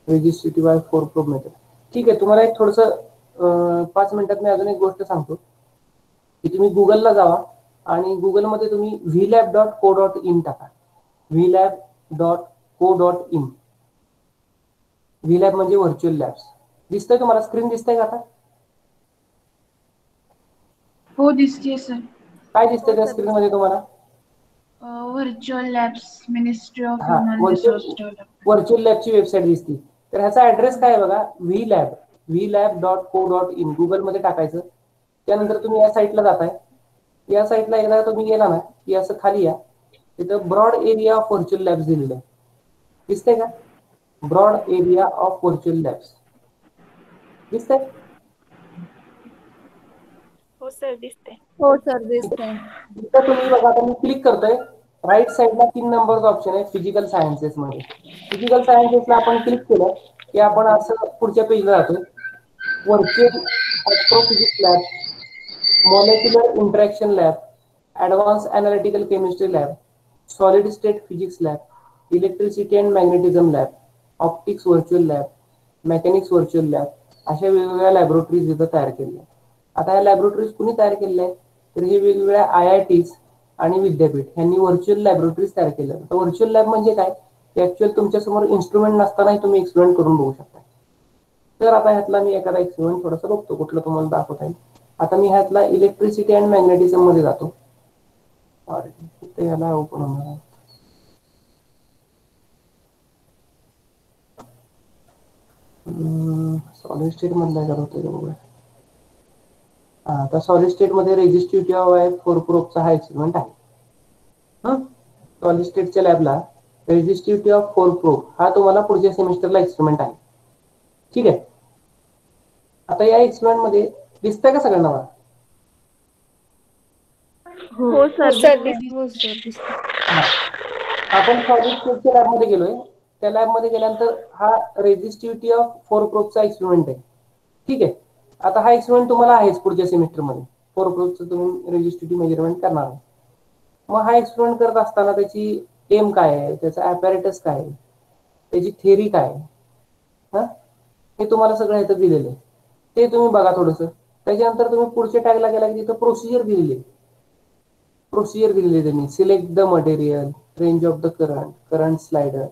रजिस्ट्रेटिव्ह बाय 4 प्रोब मेथड. ठीक आहे, तुम्हाला एक थोडंसं 5 मिनिटात मी अजून एक गोष्ट सांगतो की तुम्ही गुगलला जावा आणि गुगलमध्ये तुम्ही vlab.co.in टाका. vlab.co.in. vlab म्हणजे व्हर्च्युअल लॅब्स. दिसतंय तुम्हाला? स्क्रीन दिसतंय का आता? हो दिसते सर. काय दिसतंय त्या स्क्रीन मध्ये तुम्हाला? व्हर्च्युअल लॅब्स, मिनिस्ट्री ऑफ हा, ह्युमन रिसोर्स डेव्हलपमेंट. व्हर्च्युअल लॅबची वेबसाईट दिसते. तर ह्याचा ऍड्रेस काय आहे बघा, vlab.co.in. गुगलमध्ये टाकायचं. त्यानंतर तुम्ही या साईटला जाताय. या साईटला एकदा तुम्ही गेला ना की असं खाली या, तिथं broad area of virtual labs दिलेलं आहे. दिसतंय का? Broad area of virtual labs दिसतंय? हो सर दिसते. हो सर दिसतंय. इथं तुम्ही बघा, आता मी क्लिक करतोय. राईट साईडला 3 नंबरचा ऑप्शन आहे फिजिकल सायन्सेस मध्ये. फिजिकल सायन्सेसला आपण क्लिक केलं की आपण असं पुढच्या पेजला जातो. Virtual astrophysics lab, molecular interaction lab, advance analytical chemistry lab, solid state physics lab, electricity and magnetism lab, optics virtual lab, mechanics virtual lab, अशा वेगवेगळ्या लॅबोरेटरीज इथं तयार केलेल्या. आता या लॅबोरेटरीज कुणी तयार केलेल्या आहेत? तर हे वेगवेगळ्या IITs आणि विद्यापीठ यांनी व्हर्च्युअल लॅबोरेटरीज तयार केल्या. तर व्हर्च्युअल लॅब म्हणजे काय? ऍक्च्युअल तुमच्या समोर इन्स्ट्रुमेंट नसतानाही तुम्ही एक्सपेरिमेंट करून बघू शकता. तर आता ह्यातला मी एखादा एक्सपेरिमेंट थोडासा बघतो, कुठलं तुम्हाला दाखवता येईल. आता मी ह्यातला इलेक्ट्रिसिटी अँड मॅग्नेटिझम मध्ये जातो. ह्याला ओपन होणार आहे. सॉलिड स्टेट मधला जर होतं बघूया. आता सॉलिड स्टेट मध्ये रेजिस्टिव्हिटी 4 प्रोबचा हा एक्सपेरिमेंट आहे. सॉलिड स्टेटच्या लॅबला रेजिस्टिव्हिटी ऑफ 4 प्रोब हा तुम्हाला पुढच्या सेमिस्टरला एक्सपेरिमेंट आहे. ठीक आहे. आता या एक्सपेरिमेंट मध्ये दिसतंय का सगळ्यांना? हो सर दिसतंय. हो सर दिसते. आपण सॉलिड स्टेटच्या लॅबमध्ये गेलोय. त्या लॅबमध्ये गेल्यानंतर हा रेजिस्टिव्हिटी ऑफ 4 प्रोबचा एक्सपेरिमेंट आहे. ठीक आहे. आता हा एक्सपेरिमेंट तुम्हाला आहेच पुढच्या सेमिस्टरमध्ये. 4 प्रोबचं तुम्ही रेजिस्टिव्हिटी मेजरमेंट करणार आहे. मग हा एक्सपेरिमेंट करत असताना त्याची एम काय आहे, त्याचा ॲपॅरेटस काय आहे, त्याची थिअरी काय आहे, हे तुम्हाला सगळं इथं दिलेलं आहे. ते तुम्ही बघा थोडंसं. त्याच्यानंतर तुम्ही पुढच्या टॅगला गेला की तिथं प्रोसिजर दिलेली आहे. प्रोसिजर दिलेली आहे त्यांनी. Select the material, range of the current, current slider,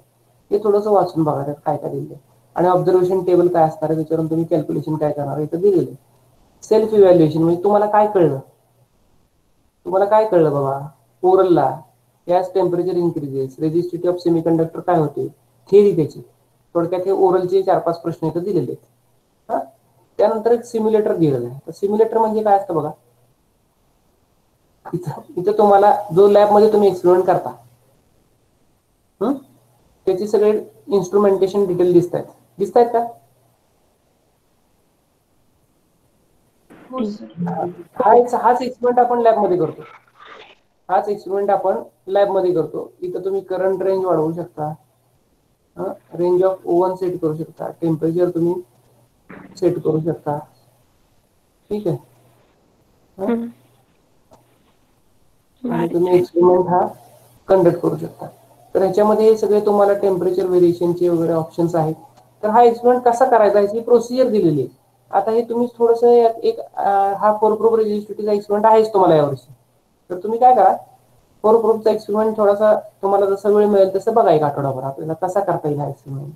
हे थोडंसं वाचून बघा त्यात काय काय दिलेलं आहे. आणि ऑब्झर्वेशन टेबल काय असणार आहे, त्याच्यावरून तुम्ही कॅल्क्युलेशन काय करणार इथं दिलेलं आहे. सेल्फ इव्हॅल्युएशन म्हणजे तुम्हाला काय कळलं, तुम्हाला काय कळलं बाबा ओरलला. As temperature increases, resistivity of semiconductor काय होते, थिअरी त्याची. थोडक्यात हे ओरलचे 4-5 प्रश्न इथं दिलेले आहेत. त्यानंतर एक सिम्युलेटर दिलेलं आहे. तर सिम्युलेटर म्हणजे काय असतं बघा, इथं तुम्हाला जो लॅबमध्ये तुम्ही एक्सपेरिमेंट करता त्याची सगळे इन्स्ट्रुमेंटेशन डिटेल दिसत आहेत का? हो सर. हाच एक्सपेरिमेंट आपण लॅबमध्ये करतो. इथं तुम्ही करंट रेंज वाढवू शकता, रेंज ऑफ ओव्हन सेट करू शकता, टेम्परेचर तुम्ही सेट करू शकता. ठीक आहे. आणि तुम्ही एक्सपेरिमेंट हा कंडक्ट करू शकता. तर ह्याच्यामध्ये हे सगळे तुम्हाला टेम्परेचर व्हेरिएशनचे वगैरे ऑप्शन्स आहेत. तर हा एक्सपेरिमेंट कसा करायचा याची प्रोसिजर दिलेली आहे. आता हे तुम्ही थोडंसं एक हा 4 प्रोब रेजिस्टिव्हिटीचा एक्सपेरिमेंट आहेच तुम्हाला यावर्षी. तर तुम्ही काय करा, फोर ग्रुपचा एक्सपेरिमेंट थोडासा तुम्हाला जसा वेळ मिळेल तसं बघा एक आठवडाभर आपल्याला कसा करता येईल हा एक्सपेरिमेंट.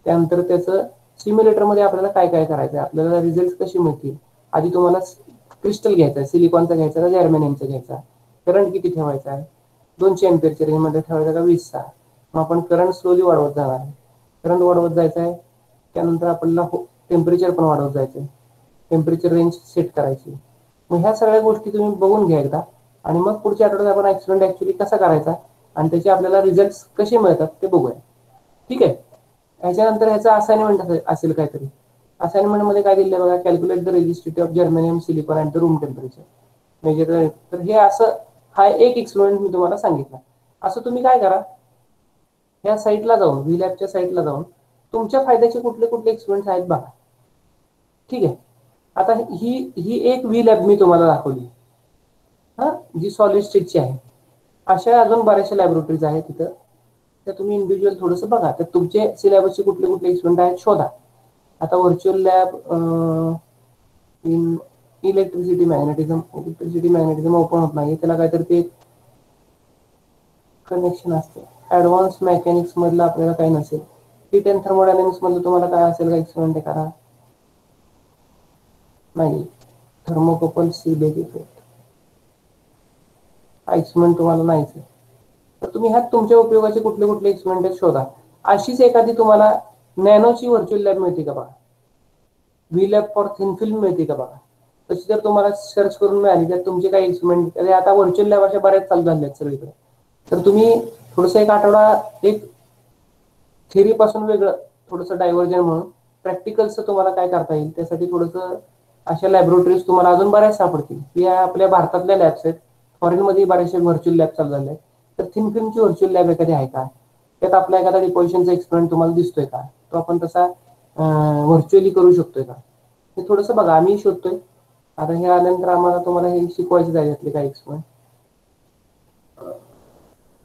त्यानंतर त्याचं सिम्युलेटरमध्ये आपल्याला काय काय करायचं आहे, आपल्याला रिझल्ट कसे मिळतील. आधी तुम्हाला क्रिस्टल घ्यायचा आहे, सिलिकॉनचा घ्यायचा का जर्मेनियमचा घ्यायचा, करंट किती ठेवायचा आहे, 200 एम्पियरच्या रेंजमध्ये ठेवायचा का 20चा. मग आपण करंट स्लोली वाढवत जाणार आहे, करंट वाढवत जायचं आहे. त्यानंतर आपल्याला टेम्परेचर पण वाढवत जायचं आहे, टेम्परेचर रेंज सेट करायची. मग ह्या सगळ्या गोष्टी तुम्ही बघून घ्या एकदा, आणि मग पुढच्या आठवड्यात आपण एक्सपेरिमेंट ऍक्च्युली कसा करायचा आणि त्याचे आपल्याला रिझल्ट कसे मिळतात ते बघूया. ठीक आहे. ह्याच्यानंतर ह्याचा असाइनमेंट असेल काहीतरी. असाइनमेंट मध्ये काय दिलं बघा, calculate the resistivity of germanium silicon at the room temperature measure. तर हे असं हा एक एक्सपेरिमेंट मी तुम्हाला सांगितला. असं तुम्ही काय करा, ह्या साईटला जाऊन व्ही लॅबच्या साईटला जाऊन तुमच्या फायद्याचे कुठले कुठले एक्सपेरिमेंट्स आहेत बघा. ठीक आहे. आता ही एक व्ही लॅब मी तुम्हाला दाखवली, हा, जी सॉलिड स्टेटची आहे. अशा अजून बऱ्याचशा लॅबोरेटरीज आहेत तिथं, त्या तुम्ही इंडिव्हिज्युअल थोडंसं बघा, तर तुमचे सिलेबसचे कुठले कुठले एक्सपेरिमेंट आहेत शोधा. आता virtual lab in electricity magnetism open होत नाही, त्याला काहीतरी ते कनेक्शन असते. ऍडव्हान्स मेकॅनिक्स मधलं आपल्याला काही नसेल. हीट अँड थर्मोडायनामिक्स मधलं तुम्हाला काय असेल का एक्सपेरिमेंट करा, नाही. थर्मोकपल सीबेक इफेक्ट हा एक्सपेरिमेंट तुम्हाला नाहीच आहे. तर तुम्ही ह्यात तुमच्या उपयोगाचे कुठले कुठले एक्सपेरिमेंट शोधा. अशीच एखादी तुम्हाला नॅनोची व्हर्च्युअल लॅब मिळते का बघा, V lab for thin film मिळते का बघा. तशी जर तुम्हाला सर्च करून मिळाली तर तुमचे काही एक्सपेरिमेंट, आता व्हर्च्युअल लॅब अशा बऱ्याच चालू झाल्या आहेत सगळीकडे. तर तुम्ही थोडंसं एक आठवडा एक थेअरी पासून वेगळं थोडंसं डायव्हर्जन म्हणून प्रॅक्टिकलचं तुम्हाला काय करता येईल त्यासाठी थोडंसं अशा लॅबोरेटरीज तुम्हाला अजून बऱ्याच सापडतील. या आपल्या भारतातल्या लॅब्स आहेत, फॉरेनमध्ये बऱ्याचशा व्हर्च्युअल लॅब चालू झाल्या आहेत. तर थिन फिल्मची व्हर्च्युअल लॅब एखादी आहे का, त्यात आपला एखादा डिपोजिशनचा एक्सपेरिमेंट तुम्हाला दिसतोय का, तो आपण तसा व्हर्च्युअली करू शकतोय का, हे थोडंसं बघा. आम्ही शोधतोय. आता हे आल्यानंतर आम्हाला तुम्हाला हे शिकवायचे जायचे काही experiment.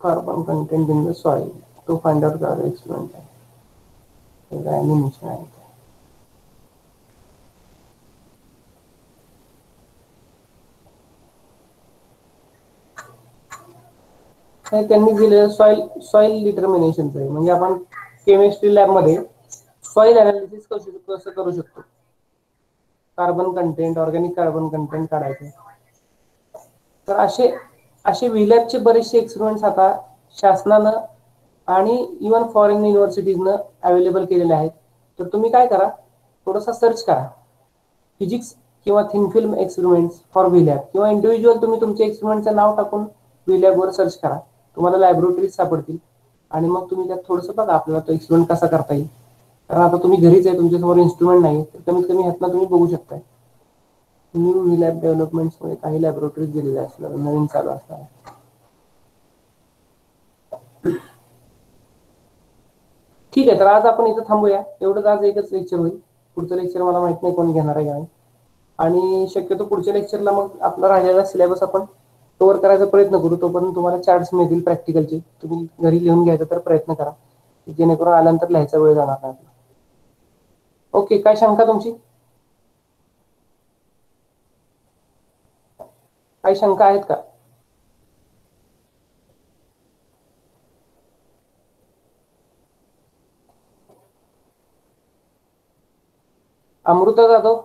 Carbon content in the soil तो फाइंड आउट करायचा एक्सपेरिमेंट आहे, ॲनिमेशन आहे. त्यांनी दिलेलं सॉइल डिटर्मिनेशनचं आहे. म्हणजे आपण केमिस्ट्री लॅबमध्ये सॉइल अनालिसिस कसं करू शकतो, carbon content, organic carbon content काढायचे. तर असे व्ही लॅबचे बरेचसे एक्सपेरिमेंट्स आता शासनानं आणि इव्हन फॉरेन युनिव्हर्सिटीजनं अवेलेबल केलेले आहेत. तर तुम्ही काय करा, थोडासा सर्च करा, फिजिक्स किंवा thin film experiments for V lab, किंवा इंडिव्हिज्युअल तुम्ही तुमच्या एक्सपेरिमेंटचं नाव टाकून व्ही लॅबवर सर्च करा, तुम्हाला लायब्ररीज सापडतील. आणि मग तुम्ही त्यात थोडंसं बघा आपल्याला तो एक्सपेरिमेंट कसा करता येईल. कारण आता तुम्ही घरीच आहे, तुमच्यासमोर इन्स्ट्रुमेंट नाही, तर कमीत कमी ह्यातनं तुम्ही बघू शकताय. न्यू व्ही लॅब डेव्हलपमेंट्समध्ये काही लॅबोरेटरीज दिलेल्या असतात, नवीन चालू असतात. ठीक आहे. तर आज आपण इथं थांबूया. एवढंच आज एकच लेक्चर होईल. पुढचं लेक्चर मला माहित नाही कोण घेणार आहे काय, आणि शक्यतो पुढच्या लेक्चरला मग आपला राहिलेला सिलेबस आपण कव्हर करायचा प्रयत्न करू. तोपर्यंत तुम्हाला चार्ट्स मिळतील प्रॅक्टिकलचे, तुम्ही घरी लिहून घ्यायचा तर प्रयत्न करा, जेणेकरून आल्यानंतर लिहायचा वेळ जाणार नाही. ओके, काय शंका तुमची, काही शंका आहेत का? अमृता जाधव,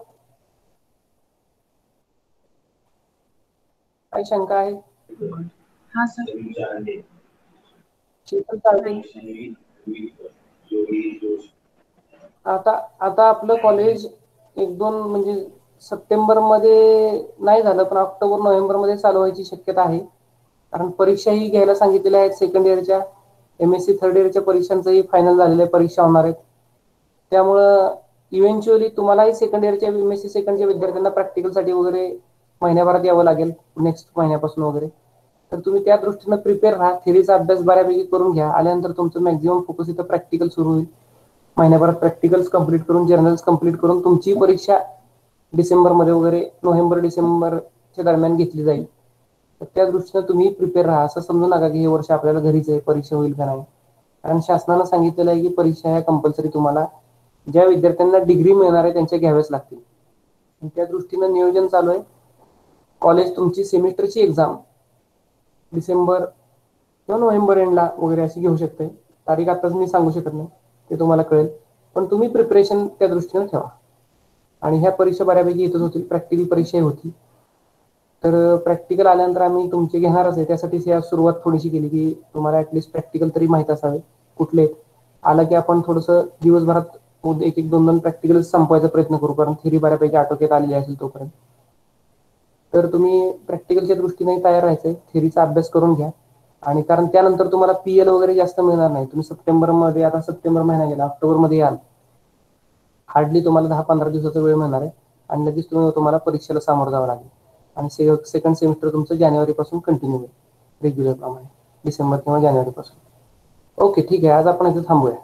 काही शंका आहे? हा सर. शीतल चालते. आता आपलं कॉलेज एक दोन म्हणजे सप्टेंबर मध्ये नाही झालं, पण ऑक्टोबर नोव्हेंबर मध्ये चालू व्हायची शक्यता आहे. कारण परीक्षाही घ्यायला सांगितलेल्या आहेत. सेकंड इयरच्या MSc थर्ड इयरच्या परीक्षांचंही फायनल झालेल्या परीक्षा होणार आहेत. त्यामुळं इव्हेंच्युअली तुम्हालाही सेकंड इयरच्या MSc सेकंडच्या विद्यार्थ्यांना प्रॅक्टिकलसाठी वगैरे महिन्याभरात यावं लागेल, नेक्स्ट महिन्यापासून वगैरे. तर तुम्ही त्या दृष्टीनं प्रिपेअर राहा. थेरीचा अभ्यास बऱ्यापैकी करून घ्या. आल्यानंतर तुमचं मॅक्झिमम फोकस इथं प्रॅक्टिकल सुरू होईल. महिन्याभरात प्रॅक्टिकल्स कम्प्लीट करून, जर्नल्स कम्प्लीट करून तुमची परीक्षा डिसेंबरमध्ये वगैरे, नोव्हेंबर डिसेंबरच्या दरम्यान घेतली जाईल. तर त्या दृष्टीनं तुम्ही प्रिपेअर राहा. असं समजू नका की हे वर्ष आपल्याला घरीच आहे, परीक्षा होईल का नाही. कारण शासनानं सांगितलेलं आहे की परीक्षा ह्या कंपल्सरी तुम्हाला ज्या विद्यार्थ्यांना डिग्री मिळणार आहे त्यांच्या घ्याव्याच लागतील. त्या दृष्टीनं नियोजन चालू आहे. कॉलेज तुमची सेमिस्टरची एक्झाम डिसेंबर किंवा नोव्हेंबर एंडला वगैरे अशी घेऊ शकते. तारीख आताच मी सांगू शकत नाही, ते तुम्हाला कळेल. पण तुम्ही प्रिपरेशन त्या दृष्टीने ठेवा. आणि ह्या परीक्षा बऱ्यापैकी येतच होतील, प्रॅक्टिकल परीक्षा होती. तर प्रॅक्टिकल आल्यानंतर आम्ही तुमचे घेणारच आहे, त्यासाठीच या सुरुवात थोडीशी केली की तुम्हाला ऍटलिस्ट प्रॅक्टिकल तरी माहित असावे कुठले. आलं की आपण थोडंसं दिवसभरात एक एक 2-2 प्रॅक्टिकल संपवायचा प्रयत्न करू, कारण थेरी बऱ्यापैकी आटोक्यात आलेली असेल तोपर्यंत. तर तुम्ही प्रॅक्टिकलच्या दृष्टीने तयार राहायचंय, थेरीचा अभ्यास करून घ्या. आणि कारण त्यानंतर तुम्हाला PL वगैरे जास्त मिळणार नाही. तुम्ही सप्टेंबरमध्ये, आता सप्टेंबर महिना गेला, ऑक्टोबरमध्ये याल, हार्डली तुम्हाला 10-15 दिवसाचा वेळ मिळणार आहे आणि लगेच तुम्हाला परीक्षेला सामोरं जावं लागेल. आणि सेकंड सेमिस्टर तुमचं जानेवारीपासून कंटिन्यू होईल रेग्युलर प्रमाणे, डिसेंबर किंवा जानेवारीपासून. ओके, ठीक आहे, आज आपण इथे थांबूया.